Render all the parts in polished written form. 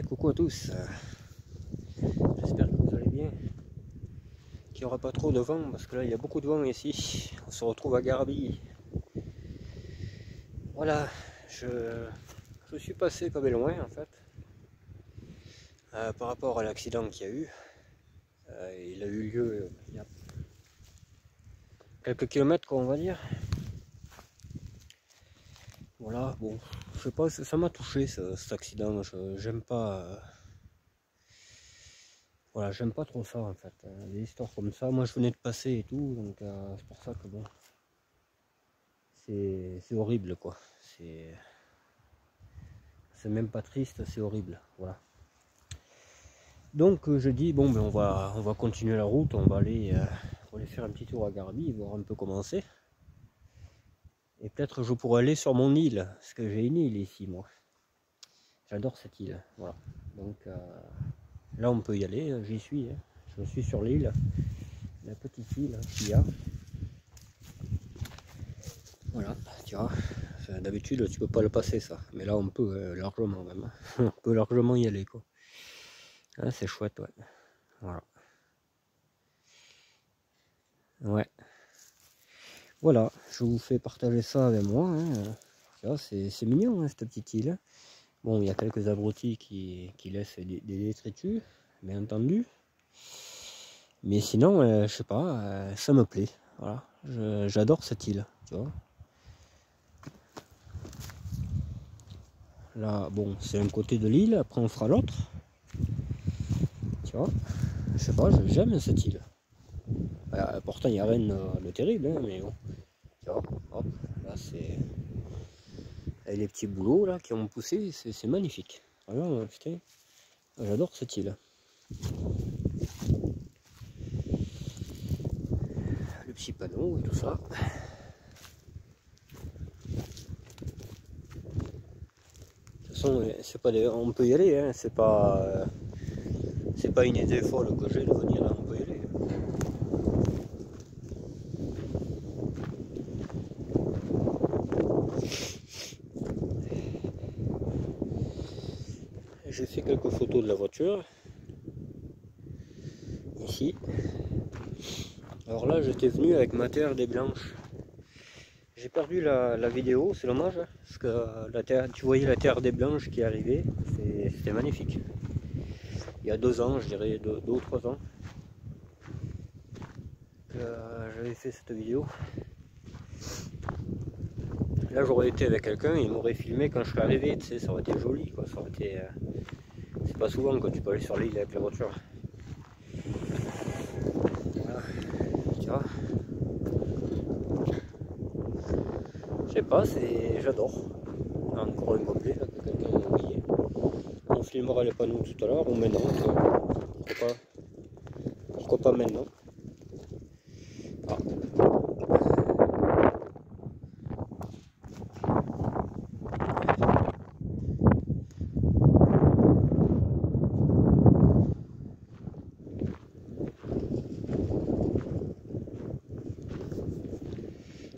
Coucou à tous, j'espère que vous allez bien, qu'il n'y aura pas trop de vent parce que là il y a beaucoup de vent ici, on se retrouve à Garbie. Voilà, je suis passé pas bien loin en fait, par rapport à l'accident qu'il y a eu. Il a eu lieu il y a quelques kilomètres quoi, on va dire. Voilà, bon, je sais pas, ça m'a touché cet accident, j'aime pas... Voilà, j'aime pas trop ça en fait, des histoires comme ça. Moi je venais de passer et tout, donc c'est pour ça que bon, c'est horrible quoi. C'est même pas triste, c'est horrible, voilà. Donc je dis bon ben on va continuer la route, on va aller faire un petit tour à Garbie, voir un peu comment c'est. Et peut-être je pourrais aller sur mon île, parce que j'ai une île ici moi. J'adore cette île, voilà. Donc là on peut y aller, j'y suis, hein. Je suis sur l'île, la petite île qu'il y a. Voilà, tu vois, d'habitude tu peux pas le passer ça, mais là on peut largement même, on peut largement y aller quoi. Ah, c'est chouette, ouais. Voilà. Ouais. Voilà, je vous fais partager ça avec moi, hein. C'est mignon hein, cette petite île. Bon, il y a quelques abrutis qui laissent des détritus, bien entendu. Mais sinon, je sais pas, ça me plaît. Voilà, j'adore cette île, tu vois. Là, bon, c'est un côté de l'île, après on fera l'autre. Tu vois, je sais pas, j'aime cette île. Pourtant, il n'y a rien de terrible, hein, mais bon. Tu vois, hop, là c'est... Avec les petits boulots là qui ont poussé, c'est magnifique. Vraiment, putain, j'adore cette île. Le petit panneau et tout ça. De toute façon, c'est pas on peut y aller, hein, c'est pas une idée folle que j'ai de venir là, on peut y aller. J'ai fait quelques photos de la voiture. Ici. Alors là, j'étais venu avec ma terre des blanches. J'ai perdu la vidéo, c'est dommage, hein, parce que la terre, tu voyais la terre des blanches qui arrivait, c'était magnifique. Il y a 2 ans, je dirais 2 ou 3 ans, que j'avais fait cette vidéo. Là, j'aurais été avec quelqu'un, il m'aurait filmé quand je suis arrivé, tu sais, ça aurait été joli, quoi. Ça aurait été, c'est pas souvent que tu peux aller sur l'île avec la voiture. Voilà, tu vois. Je sais pas, j'adore. Encore un complet là, que quelqu'un m'a oublié. On filmera les panneaux tout à l'heure, ou maintenant, pourquoi pas maintenant. Ah.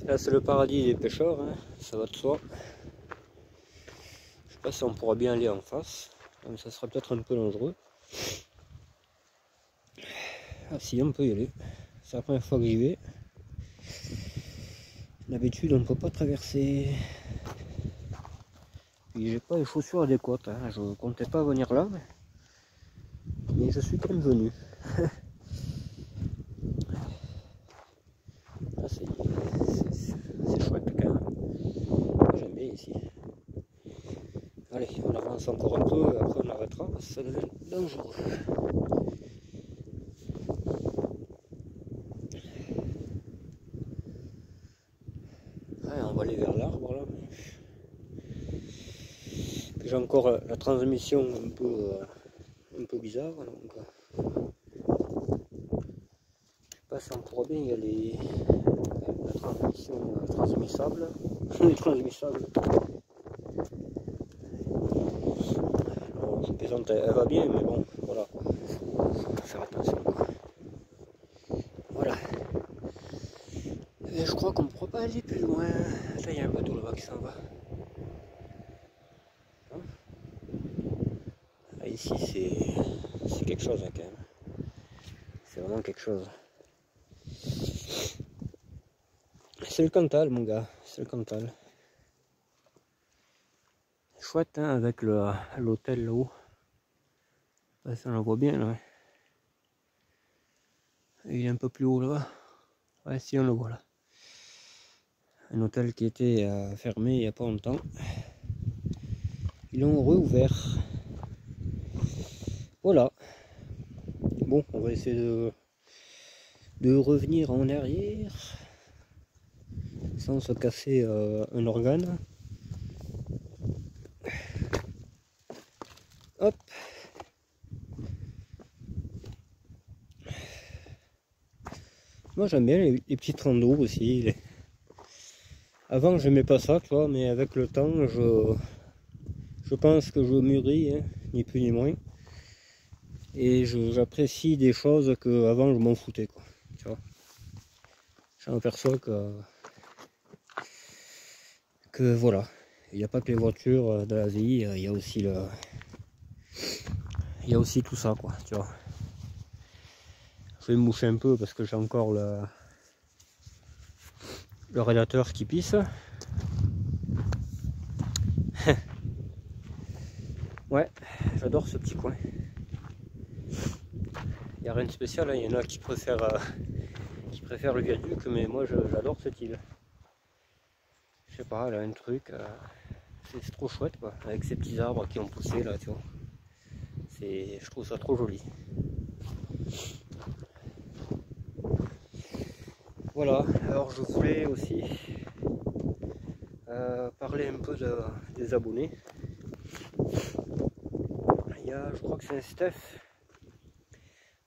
Là c'est le paradis des pêcheurs, hein, ça va de soi. Je sais pas si on pourra bien aller en face, donc ça sera peut-être un peu dangereux. Ah si, on peut y aller, c'est la première fois que j'y vais. D'habitude on ne peut pas traverser. Puis j'ai pas les chaussures adéquates, hein. Je comptais pas venir là, mais je suis quand même venu. Ah, c'est chouette quand même, j'aime bien ici. Allez, on avance encore un peu, après on arrêtera, parce que ça devient dangereux. Ouais, on va aller vers l'arbre là. J'ai encore la transmission un peu bizarre, donc je sais pas si on pourra bien y aller. La transmission transmissable. Transmissable. Alors, je plaisante, elle va bien, mais bon, voilà, faut faire attention. Voilà. Et je crois qu'on ne pourra pas aller plus loin. Là, il y a un bateau là-bas qui s'en va. ici c'est quelque chose hein, quand même. C'est vraiment quelque chose. C'est le Cantal mon gars, c'est le Cantal. Chouette hein, avec l'hôtel là-haut. Ça on le voit bien là. Ouais. Il est un peu plus haut là-bas. Ouais si on le voit là. Un hôtel qui était fermé il n'y a pas longtemps. Ils l'ont rouvert. Voilà. Bon, on va essayer de revenir en arrière sans se casser un organe. Hop. Moi j'aime bien les petits randos aussi. Avant j'aimais pas ça, tu vois, mais avec le temps je pense que je mûris, hein, ni plus ni moins. Et j'apprécie des choses que avant je m'en foutais, quoi. Tu vois. Je m'aperçois que voilà. Il n'y a pas que les voitures de la vie, il y a aussi il y a aussi tout ça, quoi, tu vois. Je vais me moucher un peu parce que j'ai encore le radiateur qui pisse. Ouais, j'adore ce petit coin. Il n'y a rien de spécial, hein. Il y en a qui préfèrent le viaduc, mais moi j'adore cette île. Je sais pas, elle a un truc, c'est trop chouette quoi, avec ces petits arbres qui ont poussé là, tu vois. Je trouve ça trop joli. Voilà, alors je voulais aussi parler un peu des abonnés. Il y a, je crois que c'est un Steph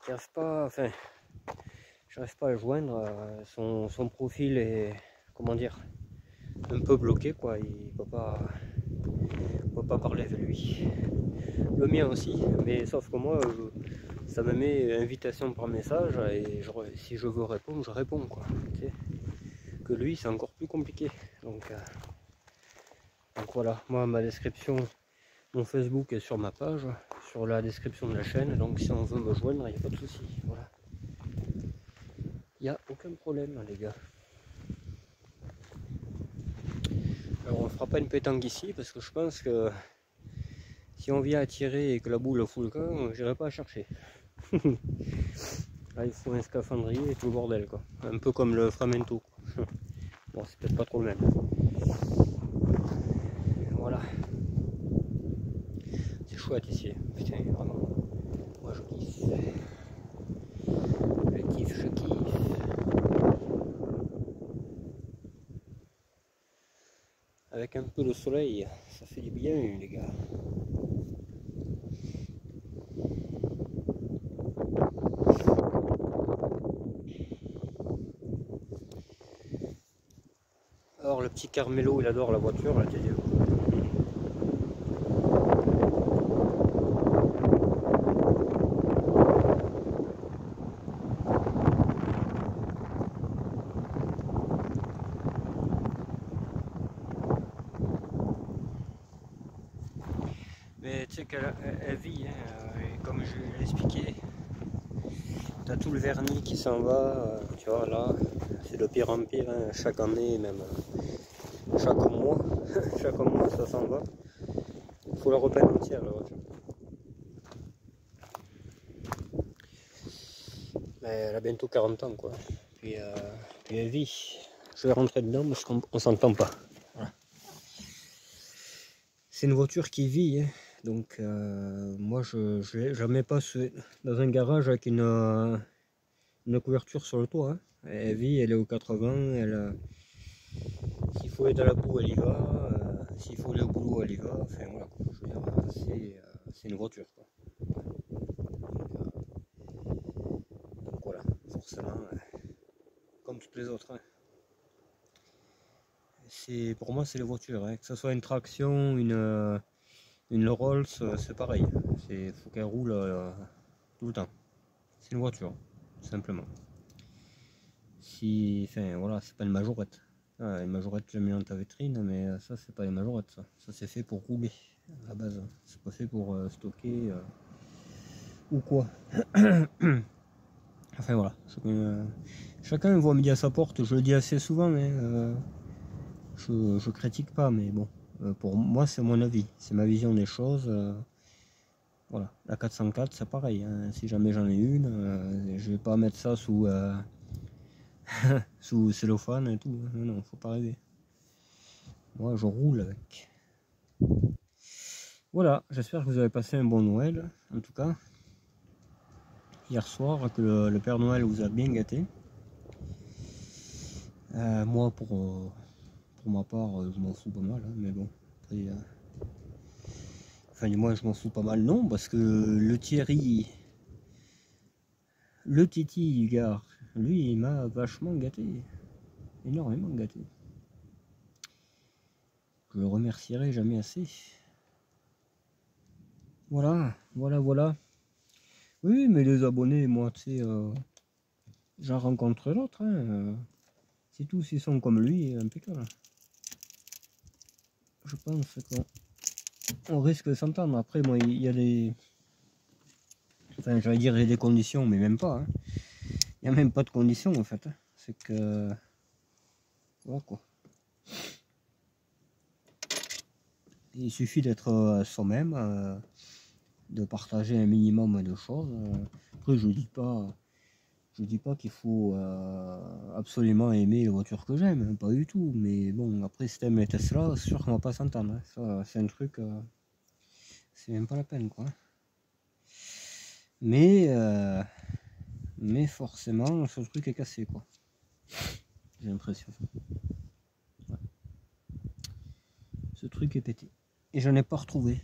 qui n'arrive pas, enfin, j'arrive pas à le joindre. Son profil est, comment dire, un peu bloqué quoi. Il peut pas parler avec lui. Le mien aussi, mais sauf que moi, ça me met invitation par message et si je veux répondre, je réponds quoi. Tu sais. Que lui, c'est encore plus compliqué. Donc voilà, moi ma description, mon Facebook est sur ma page, sur la description de la chaîne, donc si on veut me joindre, il n'y a pas de souci. Voilà. Il n'y a aucun problème les gars. Alors on ne fera pas une pétanque ici parce que je pense que si on vient à tirer et que la boule fout le camp, j'irai pas à chercher. Là il faut un scaphandrier et tout le bordel quoi. Un peu comme le Framento. Bon c'est peut-être pas trop le même. Voilà. C'est chouette ici. Putain vraiment. Moi je kiffe. Je kiffe. Avec un peu de soleil, ça fait du bien les gars. Alors le petit Carmelo, il adore la voiture, là, t'as dit. Mais tu sais qu'elle vit, hein, et comme je l'ai expliqué, t'as tout le vernis qui s'en va, tu vois là, c'est de pire en pire, hein, chaque année, même chaque mois, chaque mois ça s'en va. Il faut la repeindre entière la voiture. Mais elle a bientôt 40 ans quoi, puis elle vit. Je vais rentrer dedans parce qu'on s'entend pas. Voilà. C'est une voiture qui vit, hein. Donc moi je ne la mets pas dans un garage avec une couverture sur le toit. Hein. Elle vit, elle est aux 80, s'il faut être à la boue elle y va, s'il faut aller au boulot elle y va, enfin voilà quoi. Je veux dire, c'est une voiture quoi. Donc voilà, forcément, comme toutes les autres. Hein. Pour moi c'est les voitures, hein. Que ce soit une traction, une Rolls, c'est pareil. Il faut qu'elle roule tout le temps. C'est une voiture, simplement. Enfin voilà, c'est pas une majorette. Ah, une majorette, j'ai mis dans ta vitrine, mais ça c'est pas une majorette, ça c'est fait pour rouler. À la base, c'est pas fait pour stocker ou quoi. Enfin voilà, chacun voit midi à sa porte, je le dis assez souvent, mais je critique pas, mais bon, pour moi c'est mon avis, c'est ma vision des choses. Voilà, la 404 c'est pareil, hein. Si jamais j'en ai une, je vais pas mettre ça sous, sous cellophane et tout, non, non, faut pas rêver. Moi je roule avec. Voilà, j'espère que vous avez passé un bon Noël, en tout cas. Hier soir, que le Père Noël vous a bien gâté. Moi, pour ma part, je m'en fous pas mal, hein, mais bon, après, enfin, du moins, je m'en fous pas mal, non, parce que le Thierry, le Titi du gars, lui, il m'a vachement gâté, énormément gâté. Je le remercierai jamais assez. Voilà, voilà, voilà. Oui, mais les abonnés, moi, tu sais, j'en rencontre d'autres, hein. Si tous ils sont comme lui, impeccable. Je pense qu'on risque de s'entendre. Après, moi, il y a des... Enfin, j'allais dire il y a des conditions, mais même pas. Hein. Il n'y a même pas de conditions, en fait. Hein. C'est que... Voilà, quoi. Il suffit d'être soi-même, de partager un minimum de choses. Après, je dis pas qu'il faut absolument aimer les voitures que j'aime, hein, pas du tout. Mais bon, après, si t'aimes les Tesla, c'est sûr qu'on va pas s'entendre. Hein. Ça, c'est un truc... c'est même pas la peine, quoi. Mais forcément, ce truc est cassé, quoi. J'ai l'impression. Ouais. Ce truc est pété. Et j'en ai pas retrouvé.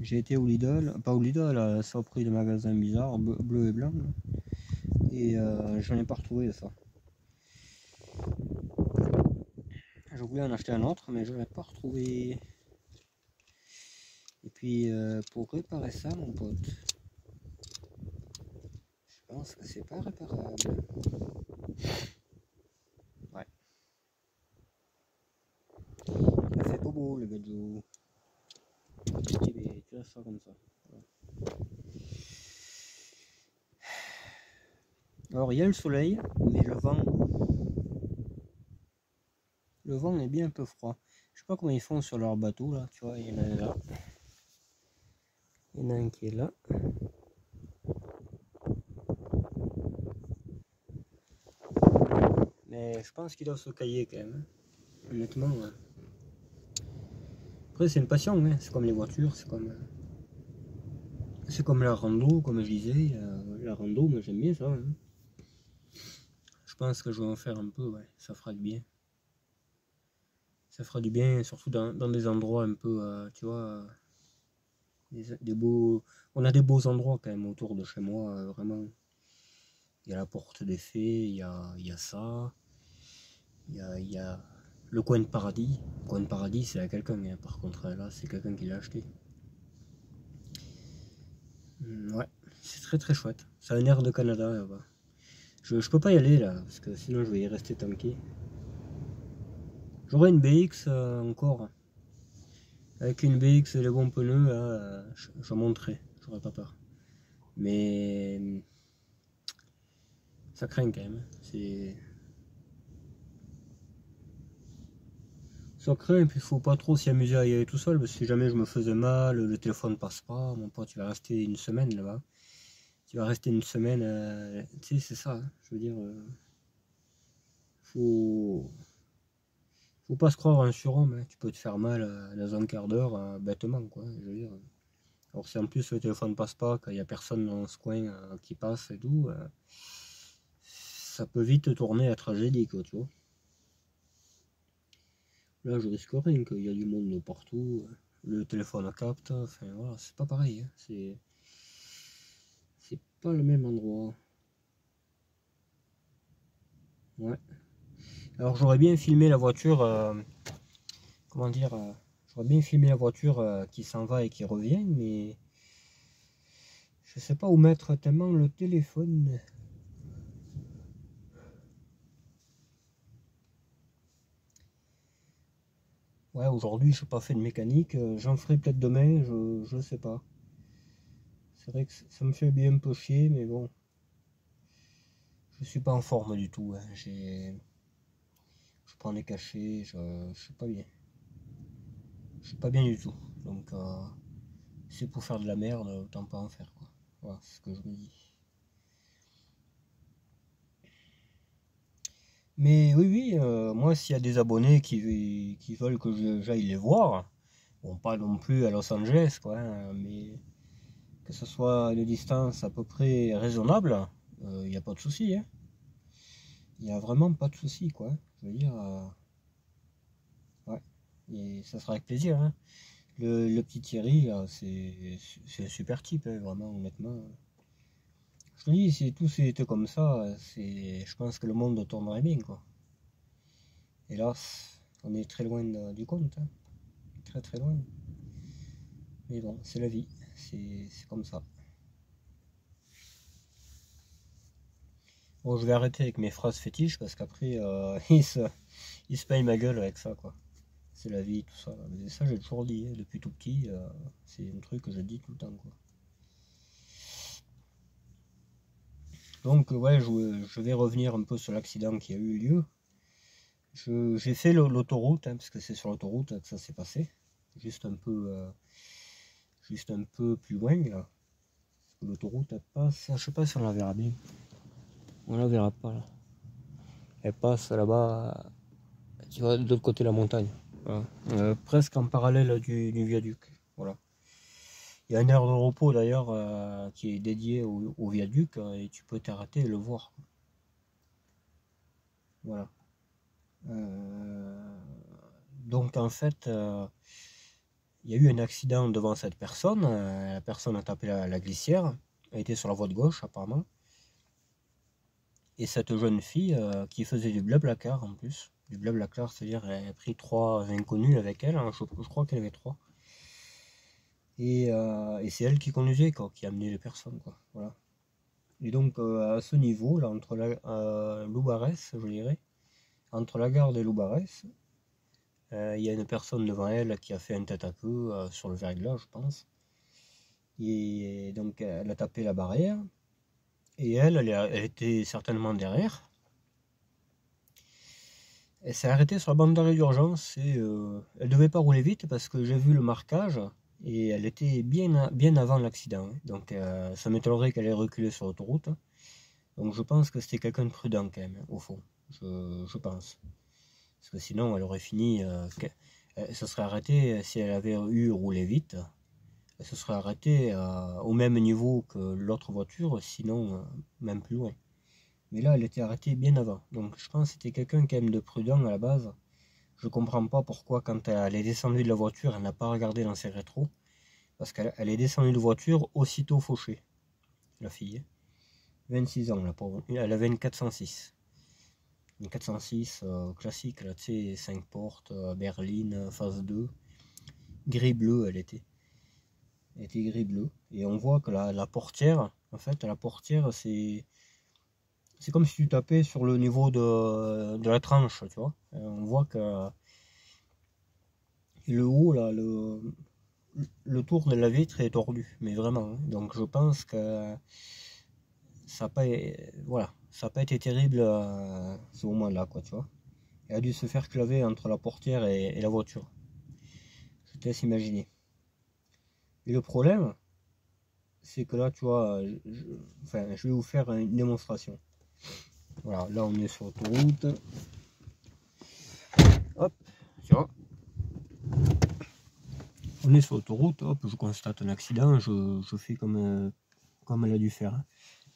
J'ai été au Lidl, pas au Lidl, à la saloperie de magasin bizarre, bleu et blanc. Et j'en ai pas retrouvé ça. J'ai oublié d'en acheter un autre, mais je l'ai pas retrouvé. Et puis pour réparer ça, mon pote, je pense que c'est pas réparable. Ouais. Il fait pas beau le gadget. Tu laisses ça comme ça. Voilà. Alors il y a le soleil, mais le vent est bien un peu froid. Je sais pas comment ils font sur leur bateau là, tu vois, il y en a un là. Il y en a un qui est là. Mais je pense qu'il doit se cailler quand même. Hein. Honnêtement. Ouais. Après c'est une passion, hein. C'est comme les voitures, c'est comme la rando, comme je disais. La rando, moi j'aime bien ça. Hein. Je pense que je vais en faire un peu, ouais. Ça fera du bien. Ça fera du bien, surtout dans des endroits un peu, tu vois, des beaux... On a des beaux endroits quand même autour de chez moi, vraiment. Il y a la porte des fées, il y a ça, il y a le coin de paradis. Le coin de paradis, c'est à quelqu'un, hein. Par contre, là, c'est quelqu'un qui l'a acheté. Ouais, c'est très très chouette. C'est un air de Canada là-bas. Je peux pas y aller là, parce que sinon je vais y rester tanké. J'aurais une BX encore. Avec une BX et les bons pneus, là, je monterai, j'aurais pas peur. Mais ça craint quand même. Ça craint, et puis il faut pas trop s'y amuser à y aller tout seul, parce que si jamais je me faisais mal, le téléphone passe pas, mon pote, tu vas rester une semaine là-bas. Tu vas rester une semaine, tu sais, c'est ça, hein, je veux dire, faut... faut pas se croire un surhomme, hein. Tu peux te faire mal dans un quart d'heure, bêtement, quoi, je veux dire. Alors si en plus le téléphone passe pas, qu'il y a personne dans ce coin qui passe et tout, ça peut vite tourner à tragédie, quoi, tu vois. Là, je risque rien, qu'il y a du monde de partout, le téléphone capte, enfin voilà, c'est pas pareil, hein. C'est pas le même endroit. Ouais. Alors j'aurais bien filmé la voiture, comment dire, j'aurais bien filmé la voiture qui s'en va et qui revient, mais je sais pas où mettre tellement le téléphone. Ouais, aujourd'hui, je n'ai pas fait de mécanique. J'en ferai peut-être demain, je sais pas. C'est vrai que ça me fait bien un peu chier, mais bon. Je suis pas en forme du tout. Hein. Je prends des cachets, je suis pas bien. Je suis pas bien du tout. Donc, c'est pour faire de la merde, autant pas en faire, quoi. Voilà, c'est ce que je me dis. Mais oui, oui, moi, s'il y a des abonnés qui veulent que j'aille les voir, bon, pas non plus à Los Angeles, quoi, hein, mais que ce soit à une distance à peu près raisonnable, il n'y a pas de souci, hein. Il n'y a vraiment pas de souci, quoi. Je veux dire, ouais, et ça sera avec plaisir, hein. Le petit Thierry, là, c'est un super type, hein, vraiment, honnêtement. Je te dis, si tout c'était comme ça, je pense que le monde tournerait bien, quoi. Hélas, on est très loin du compte, hein. Très très loin. Mais bon, c'est la vie, c'est comme ça. Bon, je vais arrêter avec mes phrases fétiches parce qu'après, ils se payent ma gueule avec ça, quoi. C'est la vie, tout ça. Mais ça, j'ai toujours dit, hein, depuis tout petit, c'est un truc que je dis tout le temps, quoi. Donc, ouais, je vais revenir un peu sur l'accident qui a eu lieu. J'ai fait l'autoroute, hein, parce que c'est sur l'autoroute que ça s'est passé. Juste un peu plus loin, là. L'autoroute, elle passe, je sais pas si on la verra bien. On la verra pas, là. Elle passe là-bas, tu vois, de l'autre côté de la montagne. Voilà. Presque en parallèle du viaduc. Voilà. Il y a une aire de repos d'ailleurs qui est dédiée au viaduc et tu peux t'arrêter et le voir. Voilà. Donc en fait, il y a eu un accident devant cette personne. La personne a tapé la glissière. Elle était sur la voie de gauche apparemment. Et cette jeune fille qui faisait du blablacar en plus. Du blablacar, c'est-à-dire elle a pris 3 inconnus avec elle. Hein, je crois qu'elle avait 3. Et c'est elle qui conduisait, quoi, qui amenait les personnes, quoi. Voilà. Et donc à ce niveau, là, entre Loubarès, je dirais, entre la gare de Loubarès, il y a une personne devant elle qui a fait un tête-à-queue sur le verglas, je pense. Et donc elle a tapé la barrière. Et elle était certainement derrière. Elle s'est arrêtée sur la bande d'arrêt d'urgence et elle devait pas rouler vite parce que j'ai vu le marquage et elle était bien avant l'accident. Donc ça m'étonnerait qu'elle ait reculé sur l'autoroute. Donc je pense que c'était quelqu'un de prudent quand même, au fond. Je pense. Parce que sinon elle aurait fini. Elle se serait arrêtée si elle avait eu roulé vite. Elle se serait arrêtée au même niveau que l'autre voiture, sinon même plus loin. Mais là, elle était arrêtée bien avant. Donc je pense que c'était quelqu'un quand même de prudent à la base. Je comprends pas pourquoi quand elle est descendue de la voiture, elle n'a pas regardé dans ses rétros. Parce qu'elle est descendue de voiture aussitôt fauchée. La fille. 26 ans, la pauvre. Elle avait une 406. Une 406 classique, là, tu sais, 5 portes, berline, phase 2. Gris-bleu, elle était. Elle était gris-bleu. Et on voit que la portière, en fait, la portière, c'est comme si tu tapais sur le niveau de la tranche, tu vois. Et on voit que le haut, là, le tour de la vitre est tordu, mais vraiment. Hein. Donc je pense que ça n'a pas, voilà, ça a pas été terrible à ce moment-là, quoi, tu vois. Elle a dû se faire claver entre la portière et la voiture. Je te laisse imaginer. Et le problème, c'est que là, tu vois, je vais vous faire une démonstration. Voilà, là on est sur l'autoroute. Hop, tu vois. On est sur l'autoroute, hop, je constate un accident, je fais comme elle a dû faire.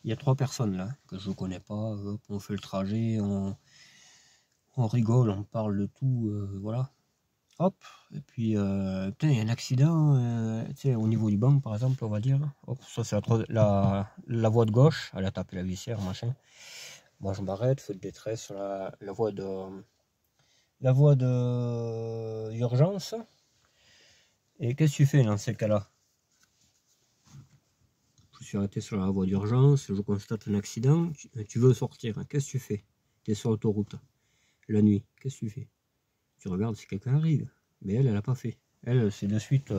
Il y a 3 personnes là, que je connais pas, hop, on fait le trajet, on rigole, on parle de tout, voilà. Hop, et puis, putain, il y a un accident, tu sais, au niveau du banc par exemple, on va dire. Hop, ça c'est la voie de gauche, elle a tapé la glissière, machin. Moi je m'arrête, feu de détresse sur la voie de urgence. Et qu'est-ce que tu fais dans ces cas-là? Je suis arrêté sur la voie d'urgence, je constate un accident, tu veux sortir, qu'est-ce que tu fais? Tu es sur l'autoroute, la nuit, qu'est-ce que tu fais? Tu regardes si quelqu'un arrive, Mais elle n'a pas fait. Elle, c'est de suite,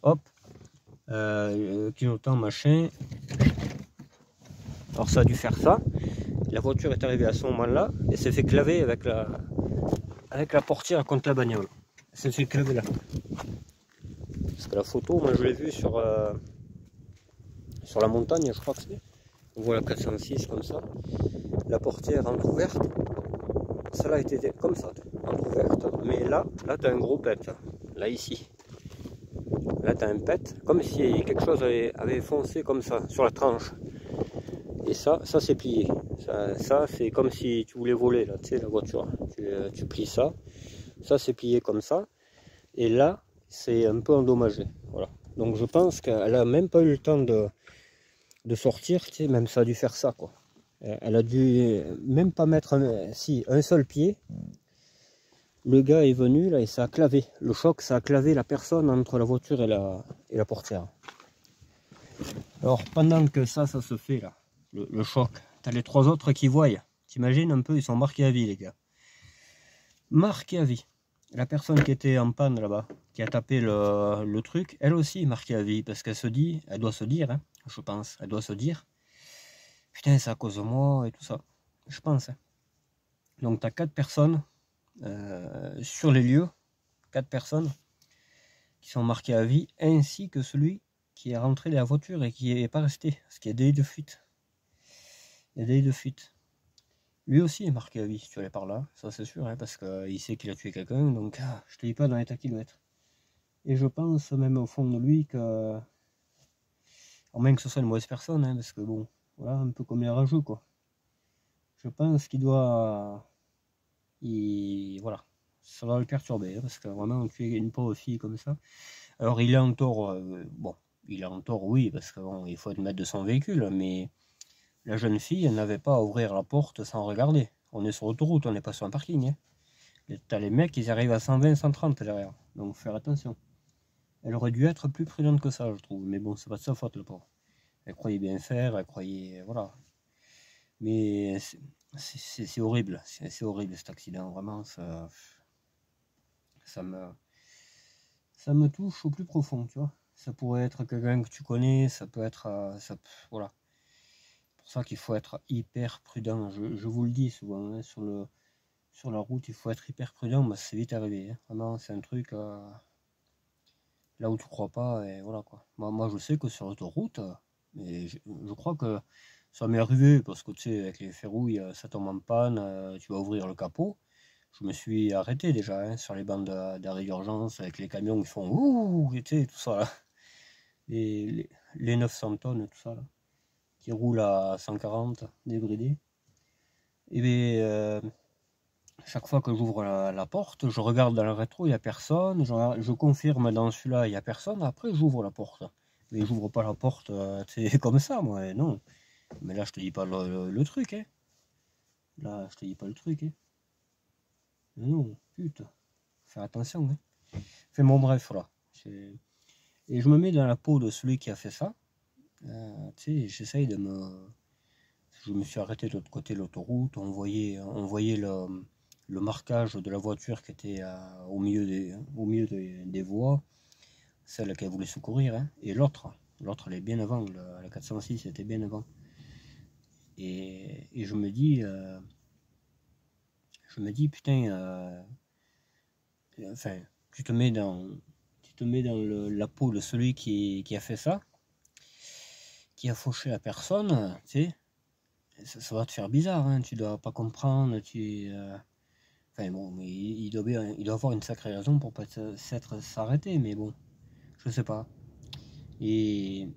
hop, clignotant, machin. Alors ça a dû faire ça. La voiture est arrivée à ce moment-là et s'est fait claver avec la portière contre la bagnole. Elle s'est fait claver là. Parce que la photo, moi je l'ai vue sur la montagne, je crois que c'est. On voit la 406 comme ça. La portière entrouverte. Ça là était comme ça, entrouverte. Mais là tu as un gros pet. Là ici. Là tu as un pet. Comme si quelque chose avait foncé comme ça sur la tranche. Et ça c'est plié. Ça c'est comme si tu voulais voler là, tu sais, la voiture. Tu plies ça. Ça c'est plié comme ça. Et là, c'est un peu endommagé. Voilà. Donc je pense qu'elle a même pas eu le temps de sortir. Tu sais, même ça a dû faire ça, quoi. Elle a dû même pas mettre un seul pied. Le gars est venu là et ça a clavé. Le choc, ça a clavé la personne entre la voiture et la portière. Alors pendant que ça se fait là, le choc, t'as les trois autres qui voient. T'imagines un peu, ils sont marqués à vie, les gars. Marqués à vie. La personne qui était en panne là-bas, qui a tapé le truc, elle aussi est marquée à vie, parce qu'elle se dit, elle doit se dire, hein, je pense, elle doit se dire, putain, c'est à cause de moi et tout ça. Je pense. Hein. Donc, tu as 4 personnes sur les lieux, 4 personnes qui sont marquées à vie, ainsi que celui qui est rentré dans la voiture et qui n'est pas resté, parce qu'il y a délit de fuite. Il y a délit de fuite. Lui aussi est marqué à vie, si tu allais par là, ça c'est sûr, hein, parce qu'il sait qu'il a tué quelqu'un, donc je te dis pas dans l'état qu'il doit être. Et je pense même au fond de lui que, à moins que ce soit une mauvaise personne, hein, parce que bon, voilà, un peu comme les rageux, quoi. Je pense qu'il doit, voilà, ça va le perturber, hein, parce que vraiment tuer une pauvre fille comme ça. Alors il est en tort, bon, il est en tort, oui, parce que bon, il faut être maître de son véhicule, mais la jeune fille, elle n'avait pas à ouvrir la porte sans regarder. On est sur l'autoroute, on n'est pas sur un parking. Hein. T'as les mecs, ils arrivent à 120, 130 derrière, donc faire attention. Elle aurait dû être plus prudente que ça, je trouve. Mais bon, c'est pas de sa faute, le pauvre. Elle croyait bien faire, elle croyait... Voilà. Mais c'est horrible. C'est horrible, cet accident. Vraiment, ça me touche au plus profond, tu vois. Ça pourrait être quelqu'un que tu connais, ça peut être... voilà. C'est pour ça qu'il faut être hyper prudent. Je vous le dis souvent, hein, sur la route, il faut être hyper prudent. Bah, c'est vite arrivé. Hein. Vraiment, c'est un truc... là où tu crois pas, et voilà quoi. Moi je sais que sur l'autoroute, mais je crois que ça m'est arrivé, parce que tu sais, avec les ferrouilles, ça tombe en panne, tu vas ouvrir le capot. Je me suis arrêté déjà, hein, sur les bandes d'arrêt d'urgence, avec les camions qui font ouh, tu sais, tout ça là. Les 900 tonnes, tout ça là, qui roulent à 140, débridés. Et bien, chaque fois que j'ouvre la porte, je regarde dans le rétro, il n'y a personne. Je confirme dans celui-là, il n'y a personne. Après, j'ouvre la porte. Mais j'ouvre pas la porte c'est comme ça, moi, non. Mais là, je te dis pas le truc. Hein. Là, je te dis pas le truc. Hein. Non, putain. Faire attention. Hein. Enfin, bon, bref, voilà. Et je me mets dans la peau de celui qui a fait ça. Tu sais, j'essaye de me... Je me suis arrêté de l'autre côté de l'autoroute. On voyait le marquage de la voiture qui était au milieu des voies, celle qu'elle voulait secourir, hein, et l'autre elle est bien avant, la 406 était bien avant. Et je me dis putain, enfin, tu te mets dans la peau de celui qui a fait ça, qui a fauché la personne, tu sais, ça va te faire bizarre, hein, tu dois pas comprendre, enfin bon, mais il doit avoir une sacrée raison pour pas s'arrêter, mais bon, je sais pas. Mais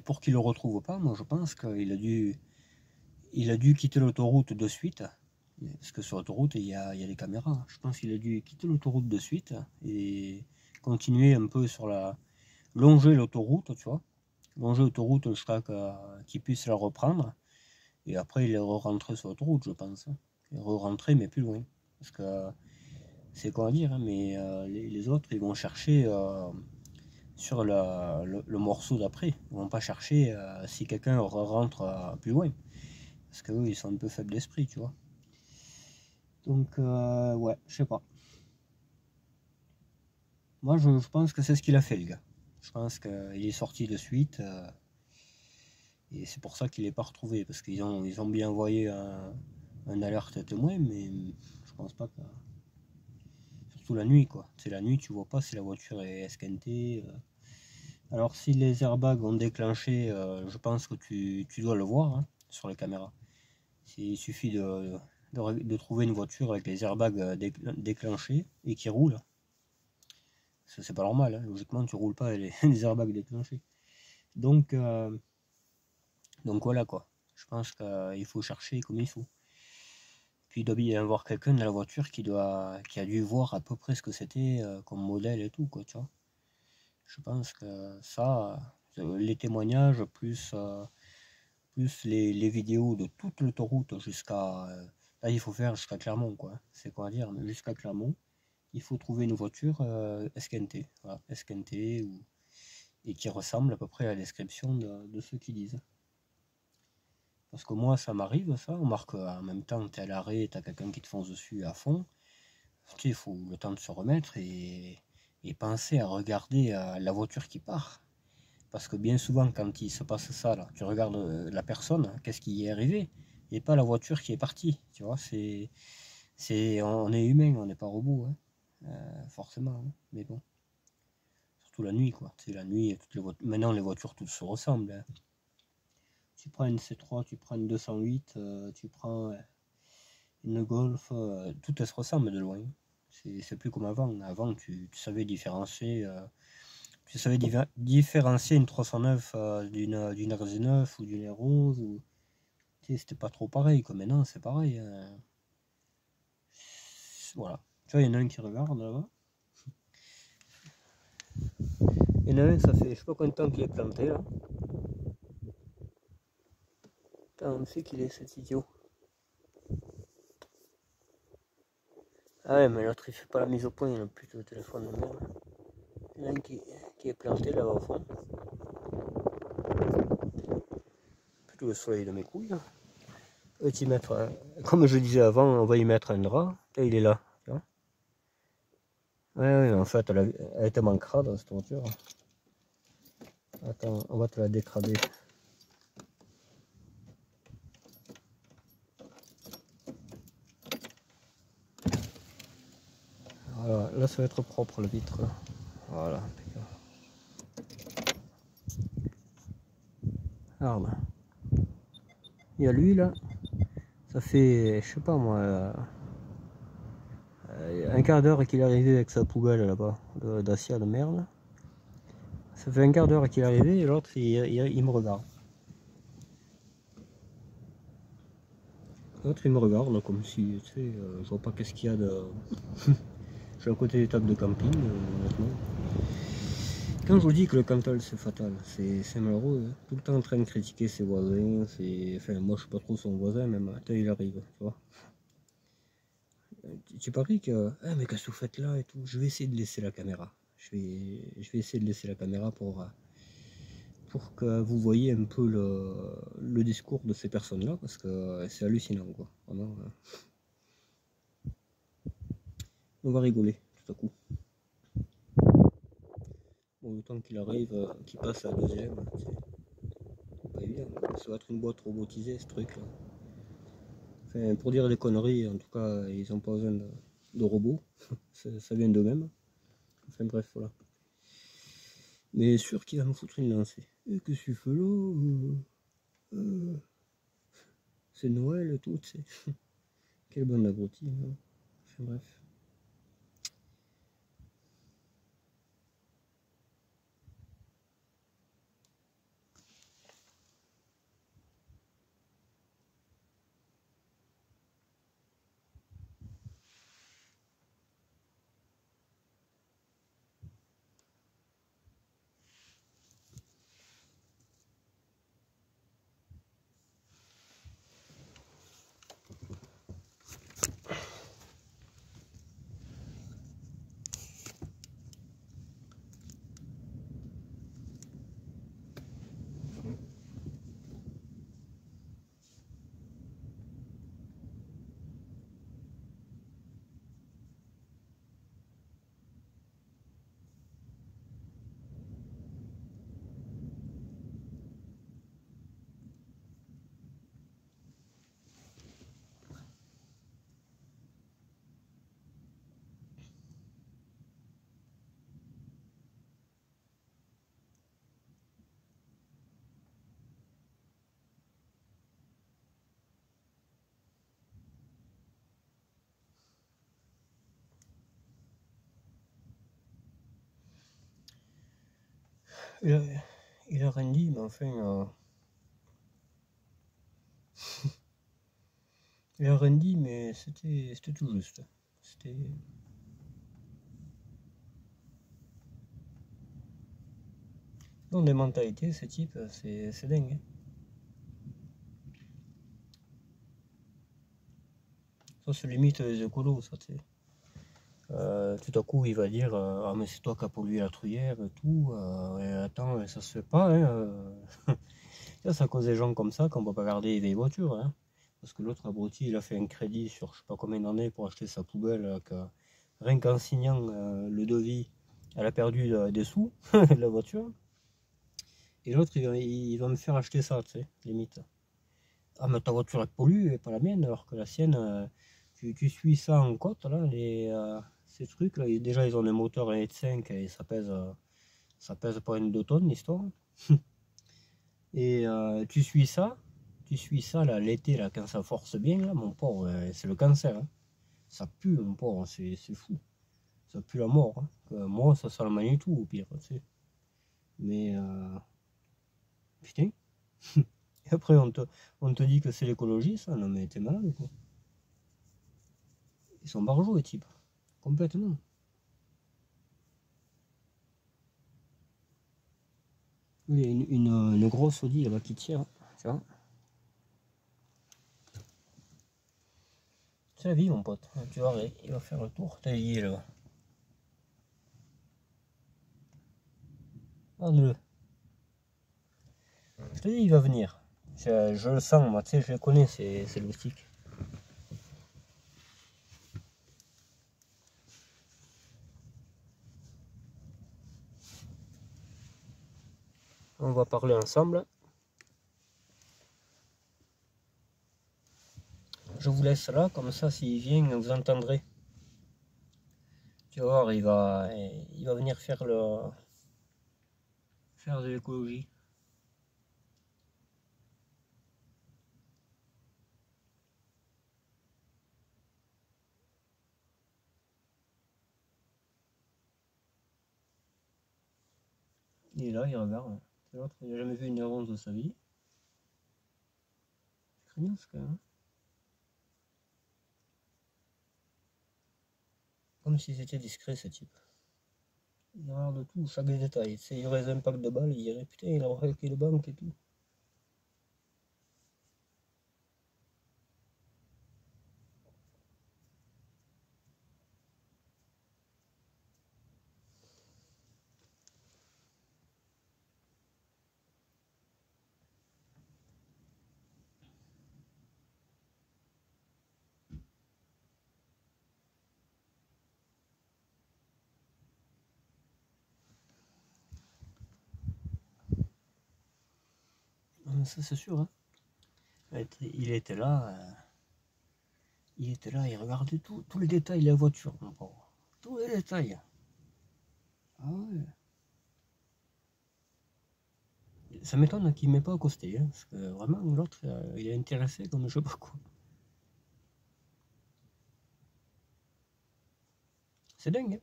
pour qu'il le retrouve pas, moi je pense qu'il a dû quitter l'autoroute de suite, parce que sur l'autoroute il y a des caméras. Je pense qu'il a dû quitter l'autoroute de suite et continuer un peu longer l'autoroute, tu vois, longer l'autoroute jusqu'à qu'il puisse la reprendre. Et après, il est rentré sur l'autoroute, je pense. Il est rentré, mais plus loin. Parce que c'est quoi à dire, hein, mais les autres, ils vont chercher sur le morceau d'après. Ils vont pas chercher si quelqu'un rentre plus loin. Parce qu'eux, ils sont un peu faibles d'esprit, tu vois. Donc, ouais, je sais pas. Moi, je pense que c'est ce qu'il a fait, le gars. Je pense qu'il est sorti de suite. Et c'est pour ça qu'il n'est pas retrouvé. Parce ils ont bien envoyé un alerte témoin, mais je pense pas que. Surtout la nuit, quoi. C'est la nuit, tu vois pas si la voiture est esquintée. Alors, si les airbags ont déclenché, je pense que tu dois le voir hein, sur les caméras. Il suffit de trouver une voiture avec les airbags déclenchés et qui roule. C'est pas normal, hein. Logiquement, tu roules pas avec les airbags déclenchés. Donc voilà quoi. Je pense qu'il faut chercher comme il faut. Puis il doit bien y avoir quelqu'un dans la voiture qui a dû voir à peu près ce que c'était comme modèle et tout, quoi, tu vois. Je pense que ça, les témoignages, plus les vidéos de toute l'autoroute jusqu'à. Là, il faut faire jusqu'à Clermont, quoi. C'est quoi à dire, mais jusqu'à Clermont, il faut trouver une voiture esquintée, voilà, esquintée et qui ressemble à peu près à la description de ceux qui disent. Parce que moi, ça m'arrive, ça. On marque en même temps, t'es à l'arrêt, t'as quelqu'un qui te fonce dessus à fond. Tu sais, il faut le temps de se remettre et penser à regarder la voiture qui part. Parce que bien souvent, quand il se passe ça, là, tu regardes la personne, qu'est-ce qui est arrivé, et pas la voiture qui est partie. Tu vois, on est humain, on n'est pas robot, hein. Forcément. Hein. Mais bon, surtout la nuit, quoi. Tu sais, la nuit, maintenant les voitures toutes se ressemblent. Hein. Tu prends une C3, tu prends une 208, tu prends une Golf, tout elles se ressemble de loin. C'est plus comme avant. Avant, tu savais différencier. Différencier une 309 d'une RZ9 ou d'une R11. Ou, tu sais, c'était pas trop pareil. Comme maintenant, c'est pareil. Hein. Voilà. Tu vois, il y en a un qui regarde là-bas. Il y en a un, ça fait je sais pas combien de temps qu'il est planté là. Putain, on sait qu'il est cet idiot. Ah ouais, mais l'autre il fait pas la mise au point, il a plutôt le téléphone de merde. Il y en a un qui est planté là-bas au fond. Plutôt le soleil de mes couilles. Là. On va y mettre, comme je disais avant, on va y mettre un drap. Et il est là. Tu vois ouais, en fait, elle est tellement crade cette voiture. Attends, on va te la décrader. Voilà, là ça va être propre la vitre. Voilà. Regarde. Il y a lui là. Ça fait, je sais pas moi, un quart d'heure qu'il est arrivé avec sa poubelle là-bas, d'acier de merde. Ça fait un quart d'heure qu'il est arrivé et l'autre il me regarde. L'autre il me regarde comme si, tu sais, je vois pas qu'est-ce qu'il y a de... Je suis à côté des tables de camping, honnêtement. Quand je vous dis que le Cantal c'est fatal, c'est malheureux, hein. Tout le temps en train de critiquer ses voisins, enfin moi je suis pas trop son voisin, même attends, il arrive, tu vois. Tu paries que, ah mais qu'est-ce que vous faites là et tout, je vais essayer de laisser la caméra. Je vais essayer de laisser la caméra pour que vous voyez un peu le discours de ces personnes-là, parce que c'est hallucinant quoi, vraiment. On va rigoler tout à coup. Bon, le temps qu'il arrive, qu'il passe à la deuxième, c'est pas évident. Ça va être une boîte robotisée ce truc là. Enfin, pour dire des conneries, en tout cas, ils n'ont pas besoin de robots. Ça vient d'eux-mêmes. Enfin bref, voilà. Mais sûr qu'il va me foutre une lancée. Et que tu fais là c'est Noël et tout, tu sais. Quelle bonne abruti. Hein. Enfin bref. il a rien dit, mais enfin... il a rien dit, mais c'était tout juste. C'était... Non, des mentalités, ce type, c'est dingue. Ça, c'est limite les écolos, ça, tu sais. Tout à coup, il va dire ah, mais c'est toi qui as pollué la truyère et tout. Et attends, ça se fait pas. Hein, ça, c'est à cause des gens comme ça qu'on ne peut pas garder les vieilles voitures. Hein. Parce que l'autre abruti, il a fait un crédit sur je sais pas combien d'années pour acheter sa poubelle. Rien qu'en signant le devis, elle a perdu des sous, la voiture. Et l'autre, il va me faire acheter ça, tu sais, limite. Ah, mais ta voiture, elle pollue et pas la mienne, alors que la sienne, tu suis ça en côte, là, ces trucs, là, déjà, ils ont des moteurs 1,5 et ça pèse pas une 2 tonnes, l'histoire. Et tu suis ça, là, l'été, là, quand ça force bien, là, mon pauvre, c'est le cancer. Hein. Ça pue, mon pauvre, c'est fou. Ça pue la mort. Hein. Moi, ça sent le Manitou, au pire, tu sais. Mais, putain. Et après, on te dit que c'est l'écologie, ça. Non, mais t'es malade, quoi. Ils sont barjots, les types. Complètement. Il y a une grosse Audi là-bas qui tire. Tu vois. C'est la vie, mon pote. Tu vois, il va faire le tour. T'as lié là-bas. Regarde-le. Je te dis, il va venir. Je le sens, moi, tu sais, je le connais, c'est le moustique. On va parler ensemble. Je vous laisse là, comme ça, s'il vient, vous entendrez. Tu vas voir, il va venir faire de l'écologie. Il est là, il regarde. L'autre, il n'a jamais vu une avance de sa vie. C'est craignos quand même. Comme si c'était discret ce type. Il regarde tout, chaque détail. Il y aurait un pack de balles, il dirait putain, il a braqué le banque et tout. Ça c'est sûr. Hein. Il était là, il regardait tous les détails de la voiture, mon pauvre. Tous les détails. Ah ouais. Ça m'étonne qu'il ne m'ait pas accosté, hein, parce que vraiment l'autre, il est intéressé comme je sais pas quoi. C'est dingue.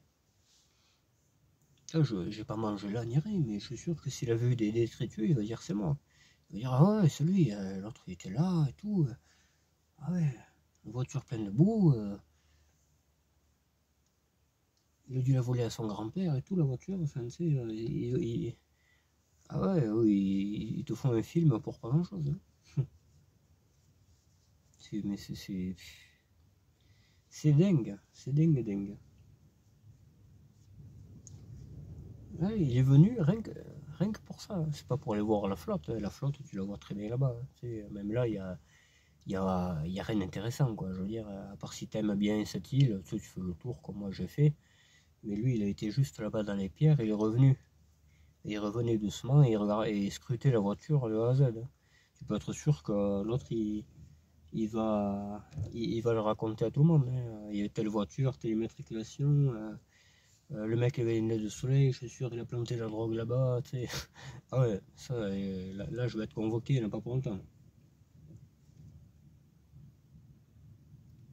Hein. Je n'ai pas mangé là ni rien, mais je suis sûr que s'il avait vu des détritus, il va dire c'est moi. Il va dire ah ouais, c'est lui, l'autre il était là et tout. Ah ouais, une voiture pleine de boue. Il a dû la voler à son grand-père et tout, la voiture. Enfin, tu sais, ah ouais, oui, ils te font un film pour pas grand-chose. Hein. Mais c'est dingue, c'est dingue, dingue. Ouais, il est venu rien que pour ça. C'est pas pour aller voir la flotte. La flotte, tu la vois très bien là-bas. Tu sais, même là, il y a rien d'intéressant, quoi. Je veux dire, à part si t'aimes bien cette île, tu fais le tour comme moi j'ai fait. Mais lui, il a été juste là-bas dans les pierres et il est revenu. Et il revenait doucement et il scrutait la voiture de A à Z. Tu peux être sûr que l'autre, il va le raconter à tout le monde. Hein. Il y a telle voiture, telle immatriculation. Le mec avait une lettre de soleil, je suis sûr qu'il a planté la drogue là-bas. Tu sais. Ah ouais, ça, là, je vais être convoqué, il n'y en a pas pour longtemps.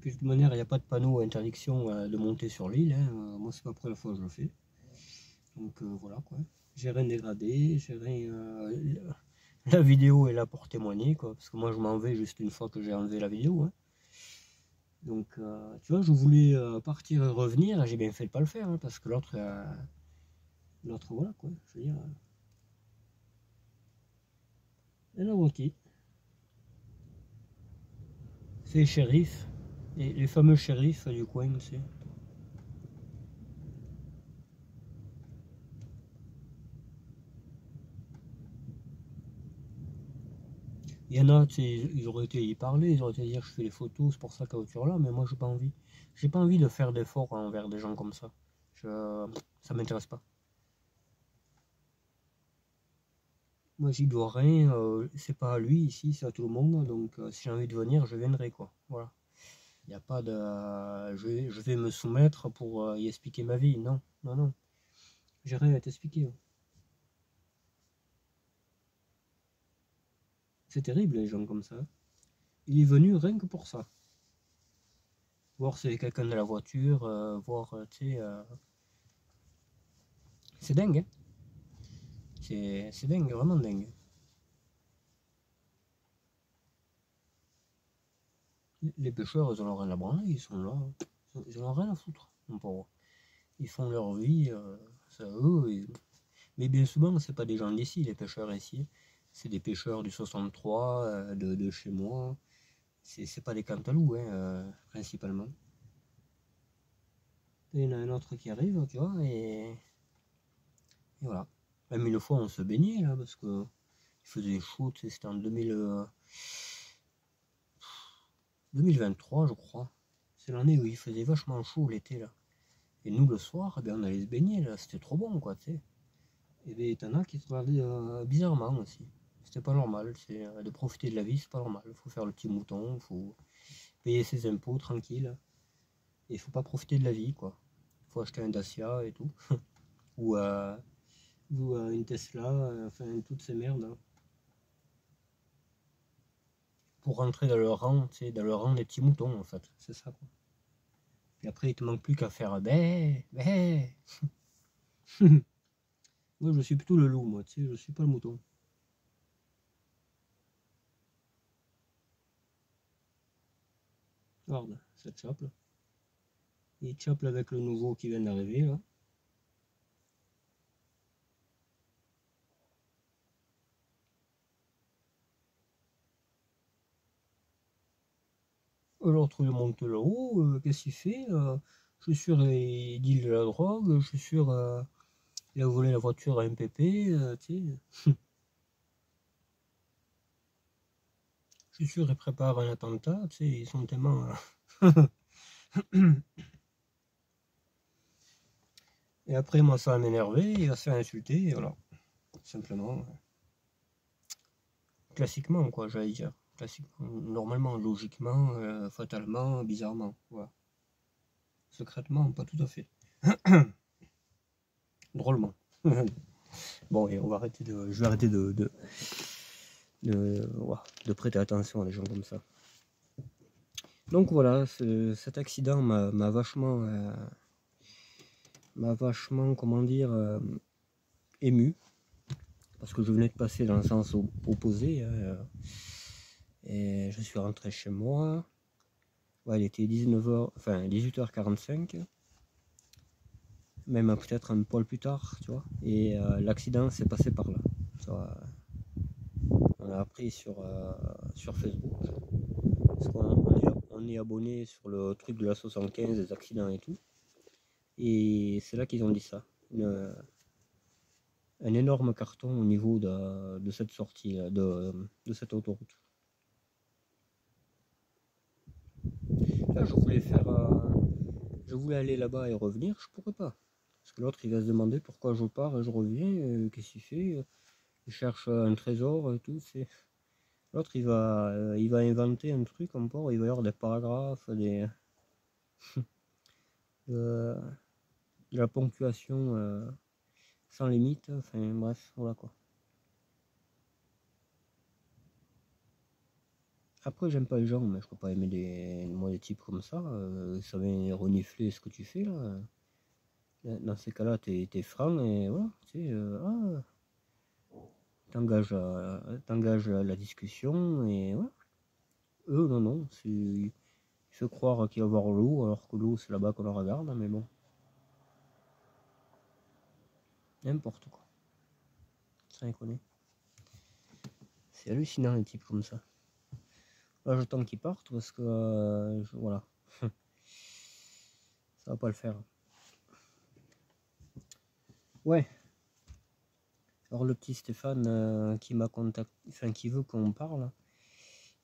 Puis de toute manière, il n'y a pas de panneau interdiction de monter sur l'île. Hein. Moi, c'est pas la première fois que je le fais. Donc voilà quoi. j'ai rien dégradé, j'ai rien. La vidéo est là pour témoigner, quoi, parce que moi je m'en vais juste une fois que j'ai enlevé la vidéo. Hein. Donc, tu vois, je voulais partir et revenir, et j'ai bien fait de pas le faire, hein, parce que l'autre, voilà, quoi, je veux dire. Et la voiture, c'est les shérifs, les fameux shérifs du coin, tu sais. Il y en a, tu sais, ils auraient été y parler, ils auraient été dire je fais les photos, c'est pour ça que la voiture là, mais moi j'ai pas envie. J'ai pas envie de faire d'efforts envers des gens comme ça. Ça m'intéresse pas. Moi j'y dois rien, c'est pas à lui ici, c'est à tout le monde, donc si j'ai envie de venir, je viendrai quoi. Voilà. Il n'y a pas de. Je vais me soumettre pour y expliquer ma vie. Non, non, non. J'ai rien à t'expliquer. C'est terrible les gens comme ça. Il est venu rien que pour ça. Voir si c'est quelqu'un de la voiture, voir, tu sais. C'est dingue, hein. C'est dingue, vraiment dingue. Les pêcheurs, ils en ont rien à branler, ils sont là. Ils en ont rien à foutre, mon pauvre. Ils font leur vie, c'est à eux. Mais bien souvent, c'est pas des gens d'ici, les pêcheurs ici. C'est des pêcheurs du 63, de chez moi. C'est pas des cantalous, hein, principalement. Et il y en a un autre qui arrive, tu vois, et voilà. Même une fois, on se baignait, là, parce que il faisait chaud, tu sais, c'était en 2023, je crois. C'est l'année où il faisait vachement chaud l'été, là. Et nous, le soir, eh bien, on allait se baigner, là, c'était trop bon, quoi, tu sais. Et bien, t'en as qui te regardaient bizarrement aussi. C'était pas normal, c'est de profiter de la vie, c'est pas normal. Il faut faire le petit mouton, il faut payer ses impôts tranquille. Et il faut pas profiter de la vie, quoi. Il faut acheter un Dacia et tout. ou, une Tesla, enfin toutes ces merdes. Hein. Pour rentrer dans le rang, tu sais, dans le rang des petits moutons, en fait. C'est ça, quoi. Et après, il te manque plus qu'à faire bé, bé. Moi, je suis plutôt le loup, moi, tu sais, je suis pas le mouton. Regarde, cette chape là. Il chape avec le nouveau qui vient d'arriver, là. L'autre, il monte là-haut, qu'est-ce qu'il fait je suis sûr, il deal de la drogue, je suis sûr, il a volé la voiture à MPP, tu sais. Je suis sûr, il prépare un attentat, tu sais, ils sont tellement. Et après, moi, ça va m'énerver, il va se faire insulter, et voilà. Simplement. Classiquement, quoi, j'allais dire. Classiquement, normalement, logiquement, fatalement, bizarrement. Voilà. Secrètement, pas tout à fait. Drôlement. Bon, et on va arrêter de. Je vais arrêter de prêter attention à des gens comme ça. Donc voilà, cet accident m'a vachement, comment dire, ému. Parce que je venais de passer dans le sens opposé. Et je suis rentré chez moi. Ouais, il était 19h, enfin 18h45. Même peut-être un poil plus tard, tu vois. Et l'accident s'est passé par là. Ça, on a appris sur Facebook. Parce qu'on est abonné sur le truc de la 75, des accidents et tout. Et c'est là qu'ils ont dit ça. Un énorme carton au niveau de cette sortie, de cette autoroute. Là, je voulais aller là-bas et revenir, je pourrais pas. Parce que l'autre, il va se demander pourquoi je pars et je reviens, qu'est-ce qu'il fait. Il cherche un trésor et tout. L'autre, il va inventer un truc encore, il va y avoir des paragraphes, de, de la ponctuation sans limite. Enfin, bref, voilà quoi. Après, j'aime pas les gens, mais je peux pas aimer moi, des types comme ça. Ça vient renifler ce que tu fais là. Dans ces cas-là, t'es franc et voilà, tu sais, t'engages la discussion et voilà. Eux, non, il fait croire qu'il va voir l'eau, alors que l'eau, c'est là-bas qu'on la regarde, mais bon. N'importe quoi. Sans déconner. C'est hallucinant, les types comme ça. Là, j'attends qu'ils partent parce que, voilà. Ça va pas le faire. Ouais. Alors, le petit Stéphane qui m'a contacté, enfin, qui veut qu'on parle,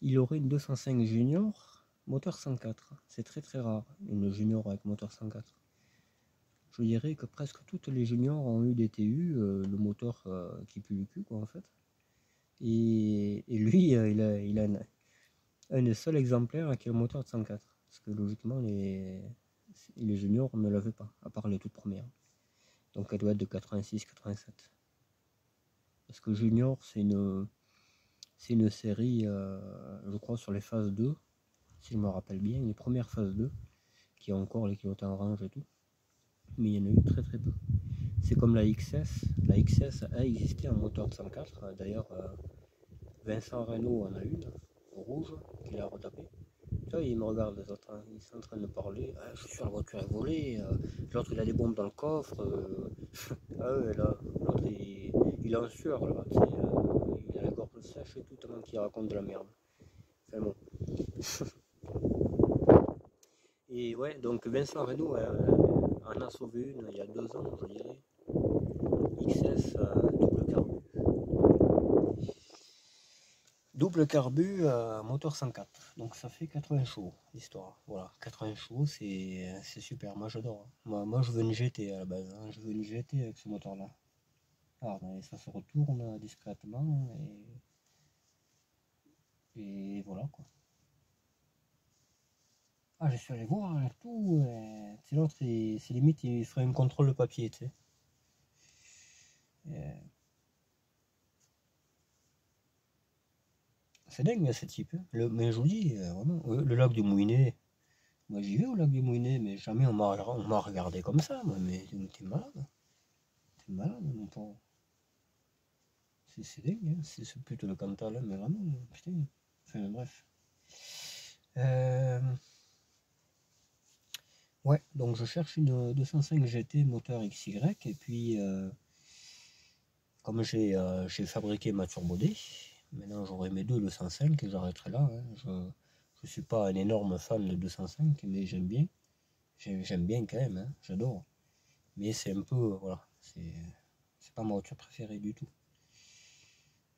il aurait une 205 junior, moteur 104. C'est très très rare, une junior avec moteur 104. Je dirais que presque toutes les juniors ont eu des TU, le moteur qui pue le cul, quoi, en fait. Et lui, il a un des seuls exemplaires qui a un moteur de 104. Parce que logiquement, les juniors ne l'avaient pas, à part les toutes premières. Donc elle doit être de 86-87. Parce que junior, c'est une série, je crois, sur les phases 2, si je me rappelle bien, les premières phases 2, qui ont encore les kilowatt en range et tout. Mais il y en a eu très très peu. C'est comme la XS. La XS a existé en moteur de 104. D'ailleurs, Vincent Reynaud en a une, rouge, qu'il a retapé. Il me regarde les autres, hein. Ils sont en train de parler. Ah, je suis sûr, la voiture est volée. L'autre, il a des bombes dans le coffre. Ah ouais, là, l'autre, il est en sueur, là. Il a la gorge sèche et tout, tellement qu'il raconte de la merde. Enfin bon. Et ouais, donc Vincent Reynaud en a sauvé une il y a 2 ans, je dirais. XS double carbu. Double carbu moteur 104. Donc ça fait 80 chevaux, l'histoire. Voilà, 80 chevaux, c'est super. Moi j'adore. Moi je veux une GT à la base. Hein. Je veux une GT avec ce moteur-là. Alors ça se retourne discrètement et voilà quoi. Ah, je suis allé voir et tout. C'est l'autre, c'est limite, il ferait un contrôle de papier, tu sais. C'est dingue ce type. Hein. Mais je vous dis, vraiment, le lac du Moulinet, moi j'y vais au lac du Moulinet, mais jamais on m'a regardé comme ça, moi, mais t'es malade. T'es malade, mon pauvre. C'est dingue, hein. C'est plutôt le Cantal, hein, mais vraiment, putain. Enfin, bref. Ouais, donc je cherche une 205 GT moteur XY, et puis, comme j'ai fabriqué ma Turbo D, maintenant j'aurai mes deux 205 et j'arrêterai là. Hein. Je suis pas un énorme fan de 205, mais j'aime bien. J'aime bien quand même, hein, j'adore. Mais c'est un peu, voilà, c'est pas ma voiture préférée du tout.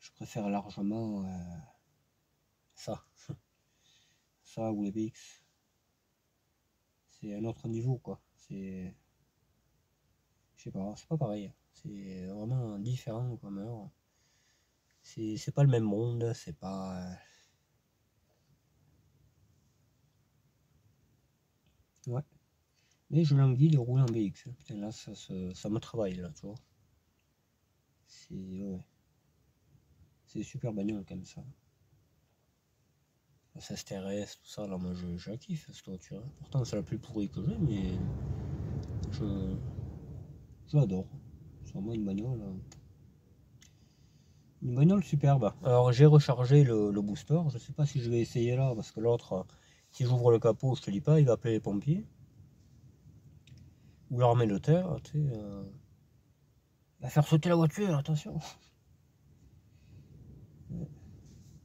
Je préfère largement ça. Ça ou les BX. C'est un autre niveau, quoi. Je sais pas, c'est pas pareil. C'est vraiment différent comme heure. C'est pas le même monde, c'est pas. Ouais. Mais j'ai envie de rouler en BX. Putain, là, ça me travaille, là, tu vois. Ouais. C'est super bagnole, comme ça. Ça STRS, tout ça, là, moi, je la kiffe, cette voiture. Pourtant, c'est la plus pourrie que j'ai, mais je l'adore. C'est vraiment une bagnole. Une bagnole superbe. Alors, j'ai rechargé le booster. Je sais pas si je vais essayer là, parce que l'autre, si j'ouvre le capot, je te dis pas, il va appeler les pompiers. Ou l'armée de terre, tu sais. Il va faire sauter la voiture, attention.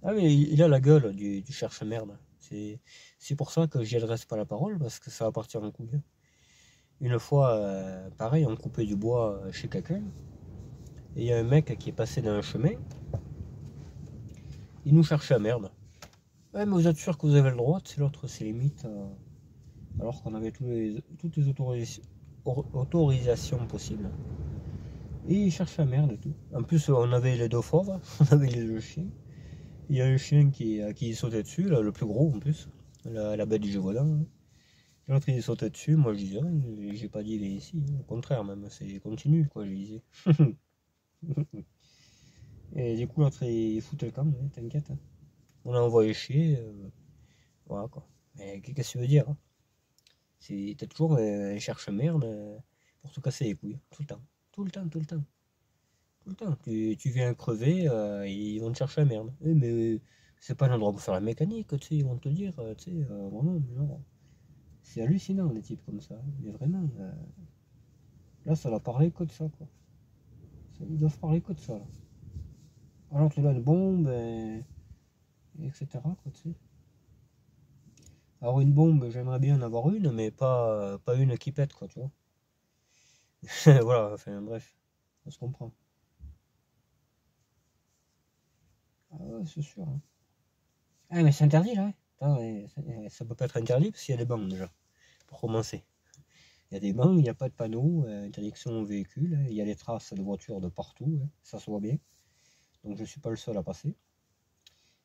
Ah mais il a la gueule du cherche-merde. C'est pour ça que j'y adresse pas la parole, parce que ça va partir en couille. Une fois, pareil, on coupait du bois chez quelqu'un, et il y a un mec qui est passé dans un chemin, il nous cherchait à merde. Ouais, mais vous êtes sûr que vous avez le droit? C'est l'autre, c'est limite. Alors qu'on avait toutes les autorisations possibles. Et il cherchait à merde et tout. En plus, on avait les deux fauves, on avait les deux chiens. Il y a un chien qui sautait dessus, là, le plus gros en plus, la bête du Gévaudan. L'autre il sautait dessus, moi je disais, j'ai pas dit il est ici, au contraire même, c'est continu quoi, je disais. Et du coup l'autre il foutait le camp, hein, t'inquiète. Hein. On l'a envoyé chier, voilà quoi. Mais qu'est-ce que tu veux dire hein. T'as toujours un cherche-merde. pour te casser les couilles, tout le temps, tout le temps, tout le temps. Tout le temps. Tu viens crever, ils vont te chercher la merde. Mais c'est pas l'endroit pour faire la mécanique, tu sais, ils vont te dire, tu sais, vraiment, genre, c'est hallucinant les types comme ça. Mais vraiment, là, ça va parler que de ça, quoi. Ils doivent parler que de ça, là. Alors que là, le bombe, etc., quoi, tu sais. Alors une bombe, j'aimerais bien en avoir une, mais pas une qui pète, quoi, tu vois. Voilà, enfin, bref, on se comprend. Ah ouais, c'est sûr, hein. Ah, mais c'est interdit, là, ouais. Attends, ça peut pas être interdit parce qu'il y a des bancs, déjà, pour commencer. Il y a des bancs, il n'y a pas de panneau, interdiction au véhicule, hein. Il y a des traces de voitures de partout, hein. Ça se voit bien. Donc je suis pas le seul à passer.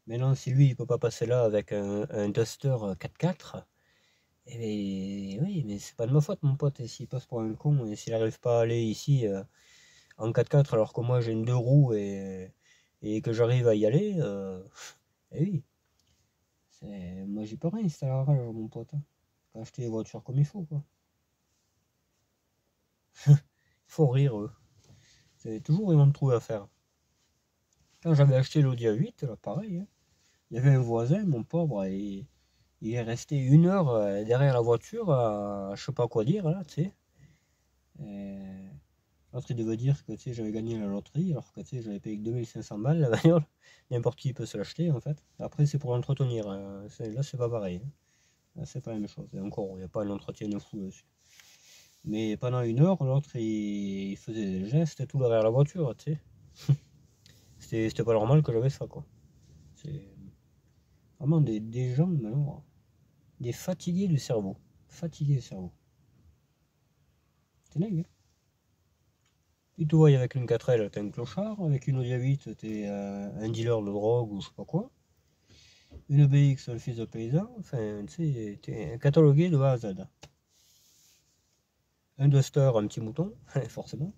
Maintenant, si lui, il peut pas passer là avec un Duster 4x4, eh bien, oui, mais c'est pas de ma faute, mon pote. Et s'il passe pour un con, et s'il n'arrive pas à aller ici en 4x4, alors que moi j'ai une deux roues et que j'arrive à y aller, eh oui, moi j'y peux rien, c'est à la rage, mon pote, hein. Faut acheter les voitures comme il faut, quoi. Il faut rire, eux. C'est toujours, ils vont me trouver à faire. Quand j'avais acheté l'Audi A8, là, pareil, hein. Il y avait un voisin, mon pauvre, et il est resté 1 heure derrière la voiture à je sais pas quoi dire, là, tu sais. Et l'autre, il devait dire que, tu sais, j'avais gagné la loterie, alors que, tu sais, j'avais payé que 2500 balles, la bagnole. N'importe qui peut se l'acheter, en fait. Après, c'est pour l'entretenir, hein. Là, c'est pas pareil, hein. Là, c'est pas la même chose. Et encore, il n'y a pas un entretien de fou dessus. Mais pendant 1 heure, l'autre, il faisait des gestes et tout derrière la voiture, tu sais. C'était pas normal que j'avais ça, quoi. C'est vraiment des gens, maintenant, des fatigués du cerveau. Fatigués du cerveau. C'est dingue, hein. Puis tu vois, avec une 4L, t'es un clochard. Avec une Audi A8, t'es un dealer de drogue ou je sais pas quoi. Une BX, le fils de paysan. Enfin, tu sais, t'es catalogué de A à Z. Un Duster, un petit mouton, forcément.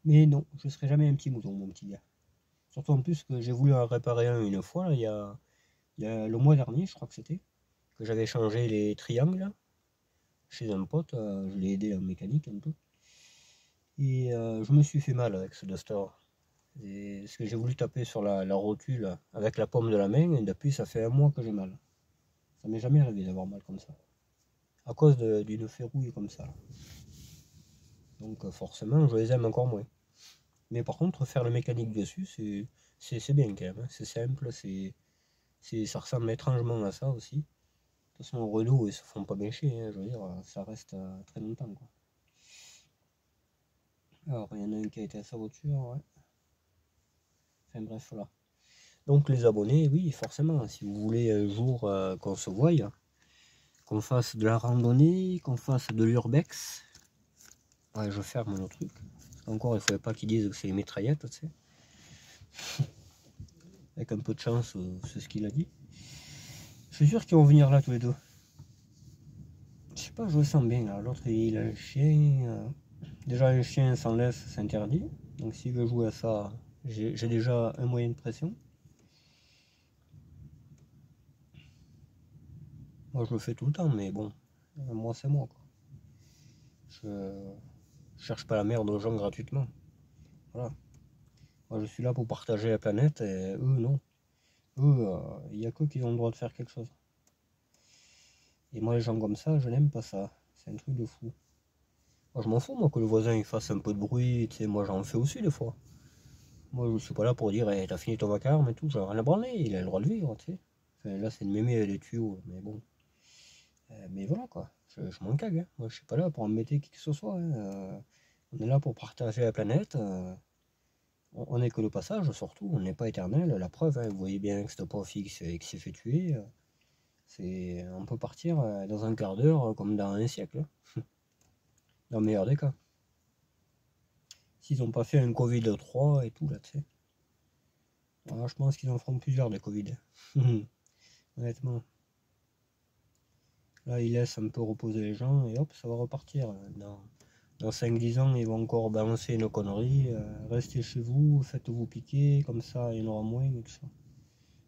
Mais non, je serai jamais un petit mouton, mon petit gars. Surtout en plus que j'ai voulu en réparer un une fois, là, il y a le mois dernier, je crois que c'était, que j'avais changé les triangles là, chez un pote, je l'ai aidé en mécanique un peu. Et je me suis fait mal avec ce Duster. Et parce que j'ai voulu taper sur la rotule avec la paume de la main, et depuis ça fait 1 mois que j'ai mal. Ça m'est jamais arrivé d'avoir mal comme ça. À cause d'une ferrouille comme ça, là. Donc forcément, je les aime encore moins. Mais par contre, faire le mécanique dessus, c'est bien quand même, hein. C'est simple, ça ressemble étrangement à ça aussi. De toute façon, Renault, ils se font pas bêcher, hein, je veux dire, ça reste très longtemps, quoi. Alors, il y en a un qui a été à sa voiture, ouais. Enfin bref, voilà. Donc les abonnés, oui, forcément, si vous voulez un jour qu'on se voie, qu'on fasse de la randonnée, qu'on fasse de l'urbex. Ouais, je ferme le truc. Encore, il ne faudrait pas qu'ils disent que c'est les mitraillettes, tu sais. Avec un peu de chance, c'est ce qu'il a dit. Je suis sûr qu'ils vont venir là tous les deux. Je sais pas, je le sens bien là. L'autre, il a un chien. Déjà, un chien sans laisse, c'est interdit. Donc, s'il veut jouer à ça, j'ai déjà un moyen de pression. Moi, je le fais tout le temps, mais bon, moi, c'est moi, quoi. Je cherche pas la merde aux gens gratuitement. Voilà. Moi, je suis là pour partager la planète et eux, non. Eux, il n'y a qu'eux qui ont le droit de faire quelque chose. Et moi, les gens comme ça, je n'aime pas ça. C'est un truc de fou. Moi, je m'en fous, moi, que le voisin il fasse un peu de bruit. Tu sais, moi, j'en fais aussi des fois. Moi, je suis pas là pour dire, hey, t'as fini ton vacarme et tout. J'ai rien à branler, il a le droit de vivre, tu sais. Enfin, là, c'est de m'aimer les tuyaux, mais bon. Mais voilà, quoi. Je m'en cague, hein. Moi, je suis pas là pour embêter qui que ce soit, hein. On est là pour partager la planète. On n'est que le passage, surtout. On n'est pas éternel. La preuve, hein, vous voyez bien que c'est pas fixe et qui s'est fait tuer. On peut partir dans un quart d'heure comme dans un siècle, hein. Dans le meilleur des cas. S'ils n'ont pas fait un Covid 3 et tout, là, tu sais. Alors, je pense qu'ils en feront plusieurs de Covid. Honnêtement. Là, ils laissent un peu reposer les gens et hop, ça va repartir. Dans 5-10 ans, ils vont encore balancer nos conneries. Restez chez vous, faites-vous piquer, comme ça, il y en aura moins et tout ça.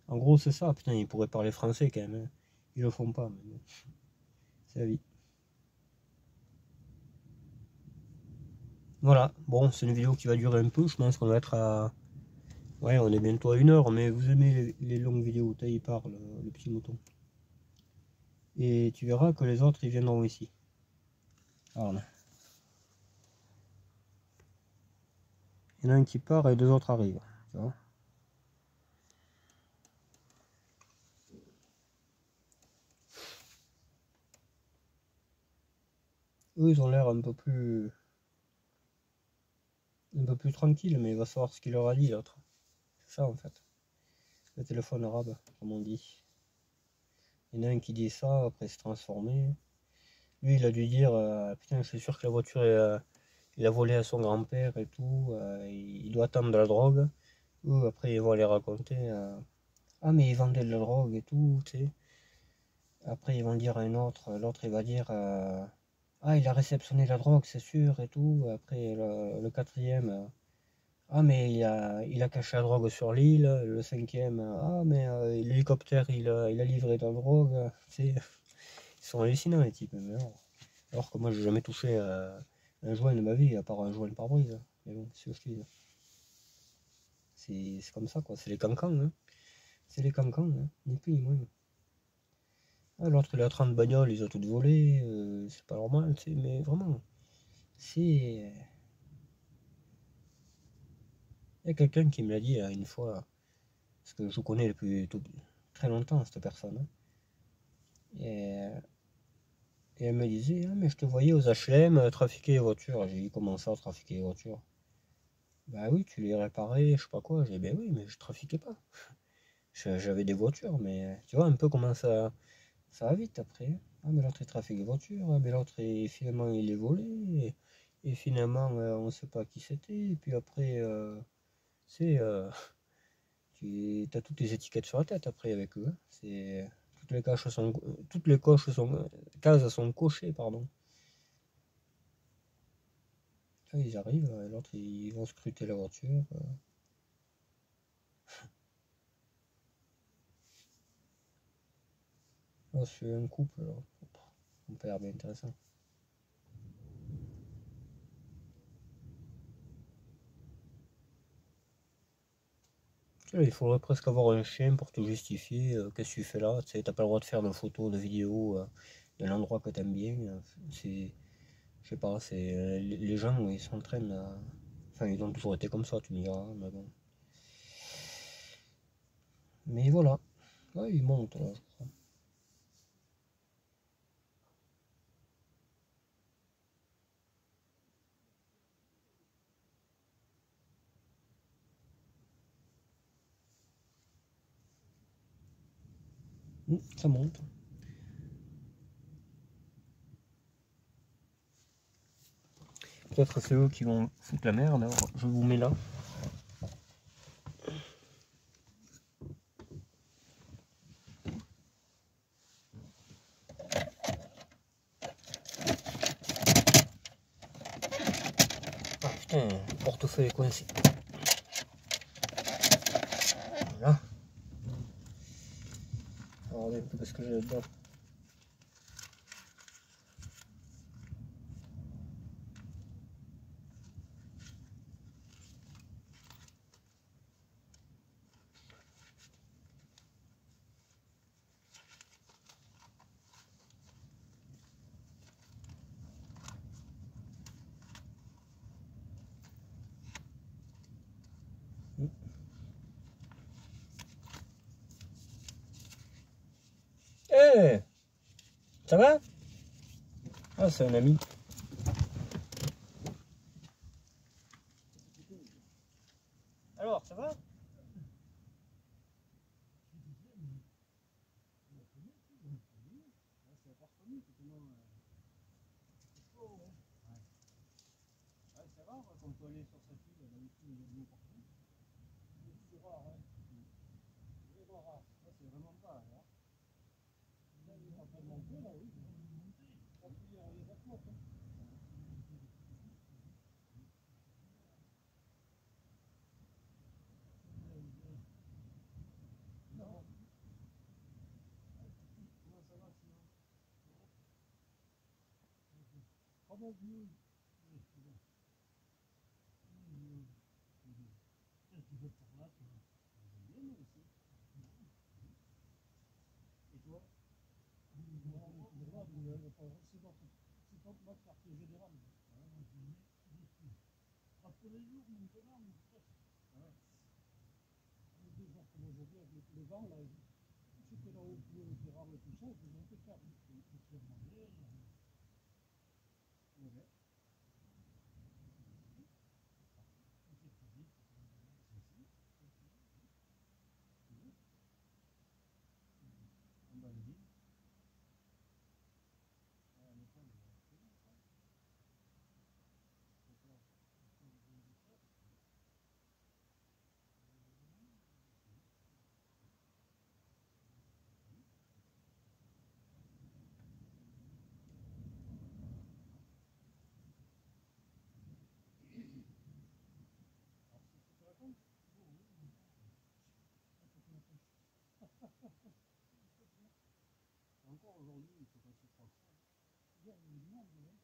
En gros, c'est ça. Putain, ils pourraient parler français quand même, hein. Ils le font pas, mais bon. C'est la vie. Voilà, bon, c'est une vidéo qui va durer un peu, je pense qu'on va être à... Ouais, on est bientôt à 1 heure, mais vous aimez les longues vidéos, où il parle, le petit mouton. Et tu verras que les autres, ils viendront ici. Voilà. Il y en a un qui part et deux autres arrivent, tu vois. Eux, ils ont l'air un peu plus tranquille, mais il va savoir ce qu'il leur a dit l'autre. C'est ça en fait. Le téléphone arabe, comme on dit. Il y en a un qui dit ça, après s'est transformé. Lui, il a dû dire putain, je suis sûr que la voiture, il a volé à son grand-père et tout, il doit attendre de la drogue. Eux, après, ils vont aller raconter ah, mais il vendait de la drogue et tout, tu sais. Après, ils vont dire à un autre, l'autre, il va dire ah, il a réceptionné la drogue, c'est sûr et tout. Après, le quatrième. Ah, mais il a caché la drogue sur l'île. Le cinquième, ah, mais l'hélicoptère, il a livré de la drogue. Tu sais, ils sont hallucinants, les types. Mais alors que moi, j'ai jamais touché un joint de ma vie, à part un joint de pare-brise. Mais bon, c'est ce que je dis. C'est comme ça, quoi. C'est les cancans, hein. C'est les cancans, hein. Ni plus ni moins. Ah, l'autre, il a 30 bagnoles, ils ont toutes volé. C'est pas normal, tu sais. Mais vraiment, c'est. Il y a quelqu'un qui me l'a dit une fois, parce que je connais depuis très longtemps, cette personne, hein. Et Et elle me disait, ah, mais je te voyais aux HLM trafiquer les voitures. J'ai dit, comment ça, trafiquer les voitures? Bah oui, tu les réparais, je sais pas quoi. J'ai dit, ben oui, mais je trafiquais pas. J'avais des voitures, mais tu vois un peu comment ça va vite après. Ah, mais l'autre, il trafique les voitures. Ah, mais l'autre, finalement, il est volé. Et finalement, on sait pas qui c'était. Et puis après, c'est, tu as toutes les étiquettes sur la tête après avec eux, hein. C'est, toutes les cases sont cochées, pardon. Là, ils arrivent, l'autre, ils vont scruter la voiture. Là, c'est un couple, là. On peut bien intéressant. Tu sais, il faudrait presque avoir un chien pour te justifier. Qu'est-ce que tu fais là? Tu sais, t'as pas le droit de faire de photos, de vidéos de l'endroit que t'aimes bien. C'est, je sais pas, c'est les gens, ils s'entraînent à... Enfin, ils ont toujours été comme ça, tu me diras, mais bon. Mais voilà. Ouais, ils montent, là, je crois. Ça monte. Peut-être c'est eux qui vont foutre la merde. Alors, je vous mets là. Ah putain, le portefeuille est coincé. Voilà. Regardez un peu ce que j'ai là-dedans. Eh, ça va? Ah, c'est un ami. Alors, ça va? C'est rare qu'on peut aller sur cette île, d'habitude il y a de l'eau partout. C'est rare, hein. C'est vraiment rare. Ça, c'est vraiment pas rare. Là, il est en train de monter, là, oui. Parce qu'il y a des flotte, hein. Non. Comment ça va sinon? Comment vous? Encore aujourd'hui, il faut passer 3 fois. Il y a une demande, hein.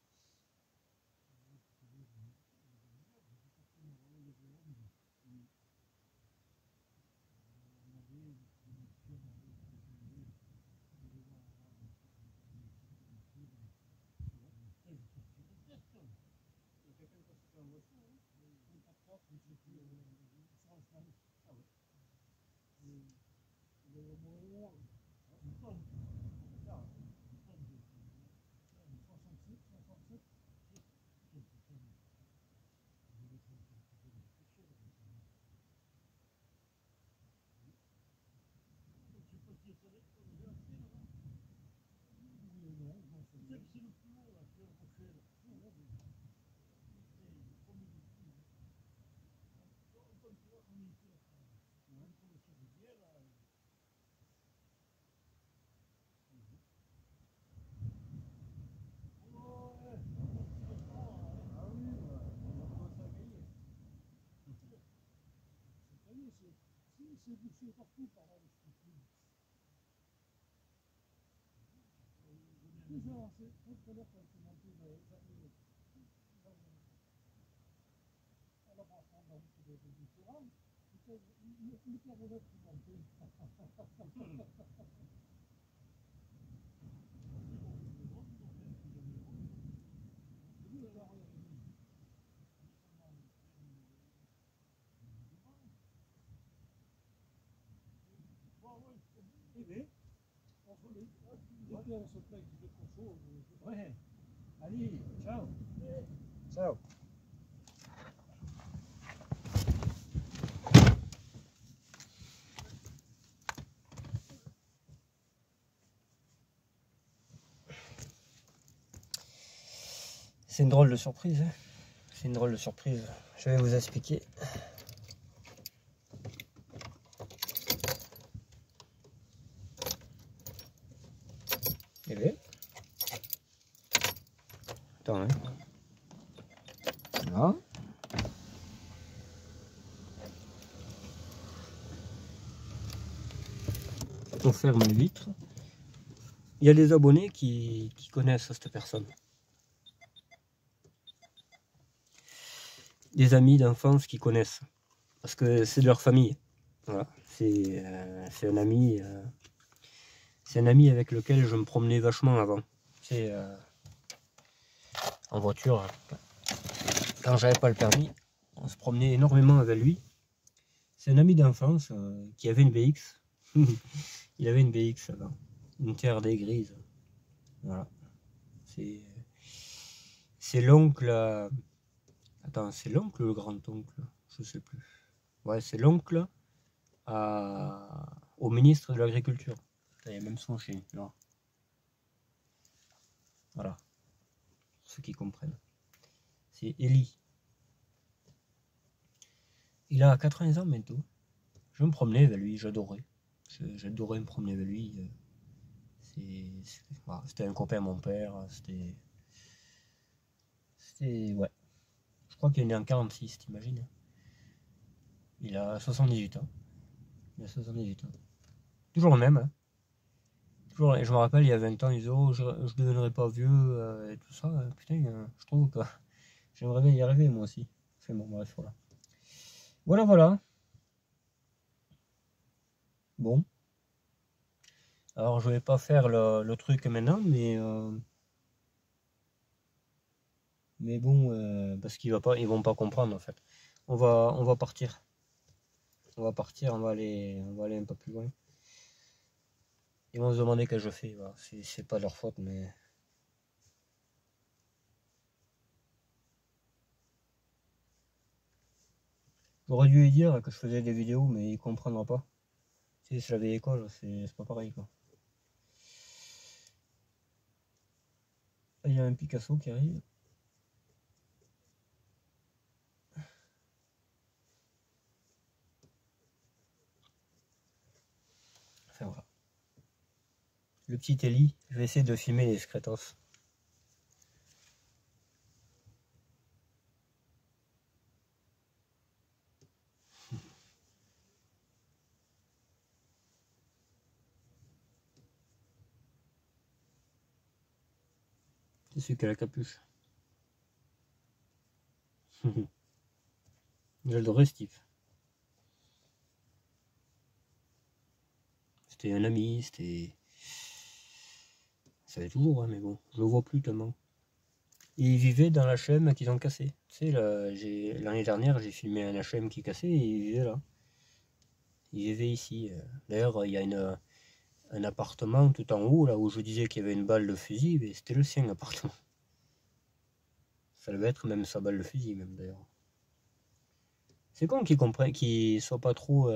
C'est bouché partout par là. Déjà, c'est tout à l'heure quand tu montais à l'embrassement de Mitterrand, le carolette qui montait. On se plaint qu'il fait trop chaud. Ouais. Allez, ciao. Ciao. C'est une drôle de surprise. Hein. C'est une drôle de surprise. Je vais vous expliquer. Eh bien. Attends, hein. Là. On ferme les vitres. Il y a des abonnés qui connaissent cette personne. Des amis d'enfance qui connaissent. Parce que c'est de leur famille. Voilà. C'est un ami. C'est un ami avec lequel je me promenais vachement avant. C'est en voiture. Quand j'avais pas le permis, on se promenait énormément avec lui. C'est un ami d'enfance qui avait une BX. Il avait une BX avant. Une TRD grise. Voilà. C'est l'oncle. Attends, c'est l'oncle ou le grand-oncle? Je sais plus. Ouais, c'est l'oncle au ministre de l'Agriculture. Il y a même son chien, là. Voilà. Ceux qui comprennent. C'est Eli. Il a 80 ans bientôt. Je me promenais avec lui, j'adorais. J'adorais me promener avec lui. Voilà, c'était un copain à mon père. C'était. Ouais. Je crois qu'il est né en 46, t'imagines? Il a 78 ans. Il a 78 ans. Toujours le même. Hein. Toujours, et je me rappelle, il y a 20 ans, il disait oh, je ne deviendrai pas vieux et tout ça. Putain, je trouve que j'aimerais bien y arriver moi aussi. Enfin bon, bref, voilà. Voilà, voilà. Bon. Alors je vais pas faire le truc maintenant, mais bon, parce ils vont pas comprendre en fait. On va partir. On va partir, on va aller un peu plus loin. Ils vont se demander ce que je fais. Voilà. C'est pas leur faute, mais. J'aurais dû lui dire que je faisais des vidéos, mais il comprendra pas. Tu sais, c'est la vieille école, c'est pas pareil quoi. Il y a un Picasso qui arrive. Enfin voilà. Le petit Eli, je vais essayer de filmer les Scretos. C'est celui qui a la capuche. J'adorais Steve. C'était un ami, c'était. Ça fait toujours, hein, mais bon, je le vois plus tellement. Et il vivait dans l'HM qu'ils ont cassé. Tu sais, l'année dernière, j'ai filmé un HM qui cassait et il vivait là. Il vivait ici. D'ailleurs, il y a un appartement tout en haut, là où je disais qu'il y avait une balle de fusil, mais c'était le sien, l'appartement. Ça devait être même sa balle de fusil, même d'ailleurs. C'est con qu'ils soient pas trop.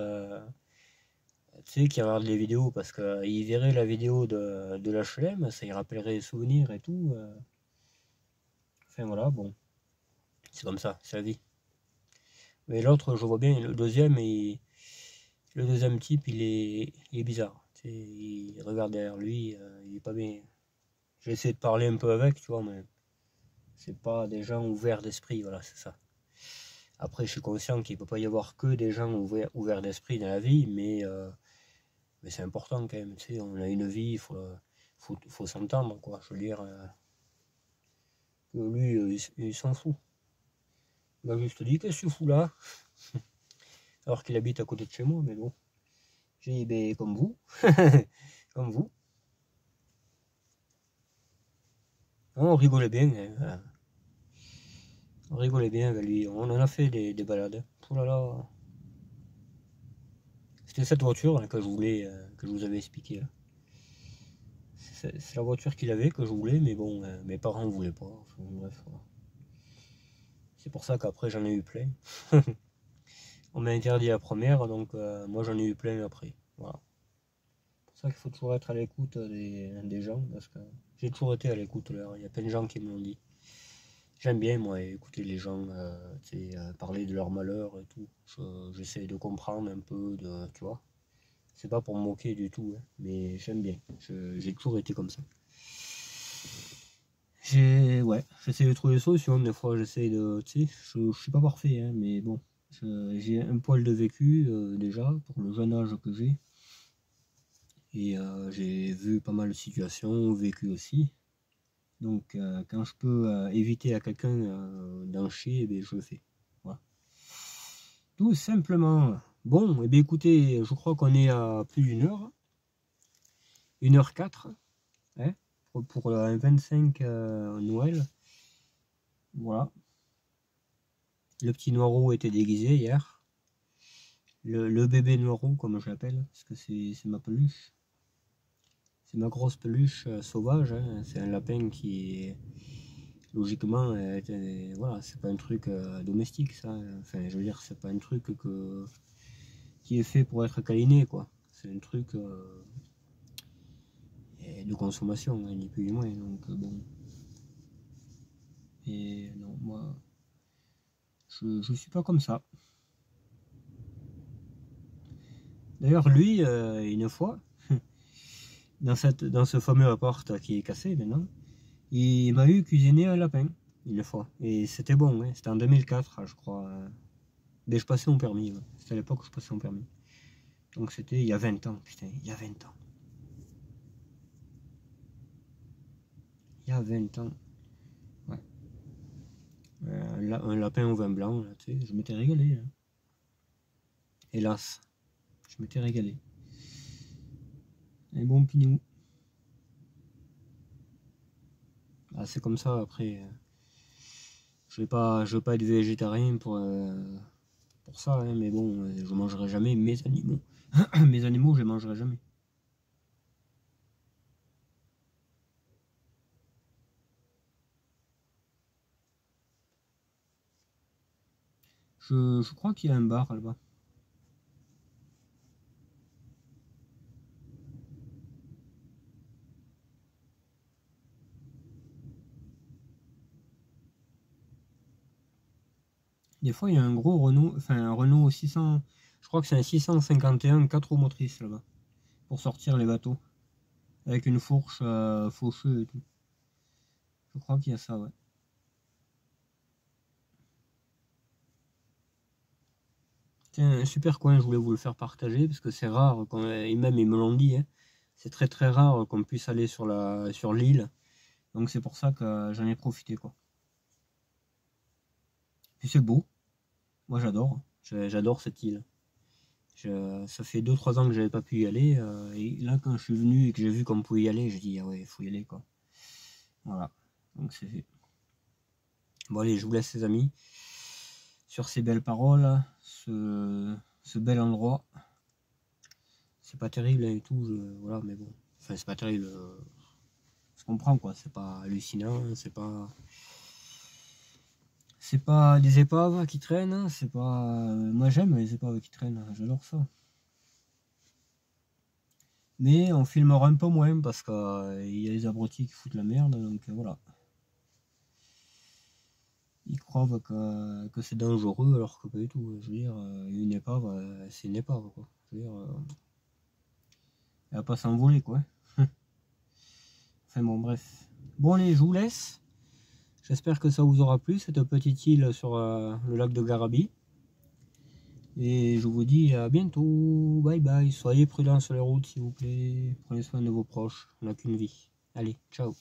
Tu sais, qu'ils regardent les vidéos, parce qu'ils verraient la vidéo de l'HLM, ça y rappellerait des souvenirs et tout. Enfin voilà, bon. C'est comme ça, c'est la vie. Mais l'autre, je vois bien, le deuxième type, il est bizarre. Tu sais, il regarde derrière lui, il est pas bien. J'ai essayé de parler un peu avec, tu vois, mais c'est pas des gens ouverts d'esprit, voilà, c'est ça. Après, je suis conscient qu'il peut pas y avoir que des gens ouverts d'esprit dans la vie, mais c'est important quand même, tu sais, on a une vie, faut s'entendre, quoi. Je veux dire, que lui, il s'en fout. Il m'a juste dit, qu'est-ce que tu fous là? Alors qu'il habite à côté de chez moi, mais bon. J'ai dit, ben, comme vous. Comme vous. On rigolait bien, hein. On rigolait bien avec lui. On en a fait des balades. Oh là là. C'était cette voiture là, que je voulais, que je vous avais expliqué. C'est la voiture qu'il avait que je voulais, mais bon, mes parents ne voulaient pas. Enfin, bref, voilà. C'est pour ça qu'après j'en ai eu plein. On m'a interdit la première, donc moi j'en ai eu plein après. Voilà. C'est pour ça qu'il faut toujours être à l'écoute des gens, parce que j'ai toujours été à l'écoute là. Il y a plein de gens qui me l'ont dit. J'aime bien moi écouter les gens parler de leur malheur et tout. J'essaie de comprendre un peu, tu vois. C'est pas pour me moquer du tout, hein, mais j'aime bien. J'ai toujours été comme ça. Ouais, j'essaie de trouver des solutions. Des fois, j'essaie de, tu sais, je suis pas parfait, hein, mais bon, j'ai un poil de vécu déjà pour le jeune âge que j'ai. Et j'ai vu pas mal de situations, vécu aussi. Donc, quand je peux éviter à quelqu'un d'en chier, eh bien, je le fais. Voilà. Tout simplement. Bon, et bien écoutez, je crois qu'on est à plus d'une heure. 1h04. Hein, pour un 25 Noël. Voilà. Le petit Noirot était déguisé hier. Le bébé Noirot, comme je l'appelle, parce que c'est ma peluche. C'est ma grosse peluche sauvage. Hein. C'est un lapin qui est logiquement, voilà, c'est pas un truc domestique ça. Enfin, je veux dire, c'est pas un truc qui est fait pour être câliné, quoi. C'est un truc de consommation, hein, ni plus ni moins. Donc bon. Et non, moi, je suis pas comme ça. D'ailleurs, lui, une fois, dans ce fameux appart qui est cassé maintenant, il m'a eu cuisiner un lapin, une fois. Et c'était bon, hein. C'était en 2004, je crois. Mais je passais mon permis, ouais. C'était à l'époque où je passais mon permis. Donc c'était il y a 20 ans, putain, il y a 20 ans. Il y a 20 ans. Ouais. Un lapin au vin blanc, là, tu sais, je m'étais régalé. Hein. Hélas, je m'étais régalé. Et bon pinou. Ah, c'est comme ça après. Je vais pas être végétarien pour ça, hein, mais bon, je mangerai jamais mes animaux. Mes animaux, je les mangerai jamais. Je crois qu'il y a un bar là-bas. Des fois, il y a un gros Renault, enfin un Renault 600, je crois que c'est un 651 4 roues motrices là-bas, pour sortir les bateaux, avec une fourche faucheuse et tout. Je crois qu'il y a ça, ouais. Tiens, un super coin, je voulais vous le faire partager, parce que c'est rare, et même ils me l'ont dit, hein, c'est très très rare qu'on puisse aller sur l'île, donc c'est pour ça que j'en ai profité, quoi. Puis c'est beau, moi j'adore cette île. Ça fait 2-3 ans que j'avais pas pu y aller, et là quand je suis venu et que j'ai vu qu'on pouvait y aller, j'ai dit ah ouais, il faut y aller, quoi. Voilà, donc c'est fait. Bon allez, je vous laisse les amis, sur ces belles paroles, ce bel endroit. C'est pas terrible et tout, voilà, mais bon, enfin c'est pas terrible, je comprends quoi, c'est pas hallucinant, c'est pas des épaves qui traînent, c'est pas, moi j'aime les épaves qui traînent, j'adore ça. Mais on filmera un peu moins parce qu'il y a les abrutis qui foutent la merde, donc voilà. Ils croient que c'est dangereux alors que pas du tout. Je veux dire, une épave, c'est une épave, quoi. Je veux dire, elle va pas s'envoler, quoi. Enfin bon, bref. Bon allez, je vous laisse. J'espère que ça vous aura plu, cette petite île sur le lac de Garabi. Et je vous dis à bientôt. Bye bye. Soyez prudents sur les routes, s'il vous plaît. Prenez soin de vos proches. On n'a qu'une vie. Allez, ciao.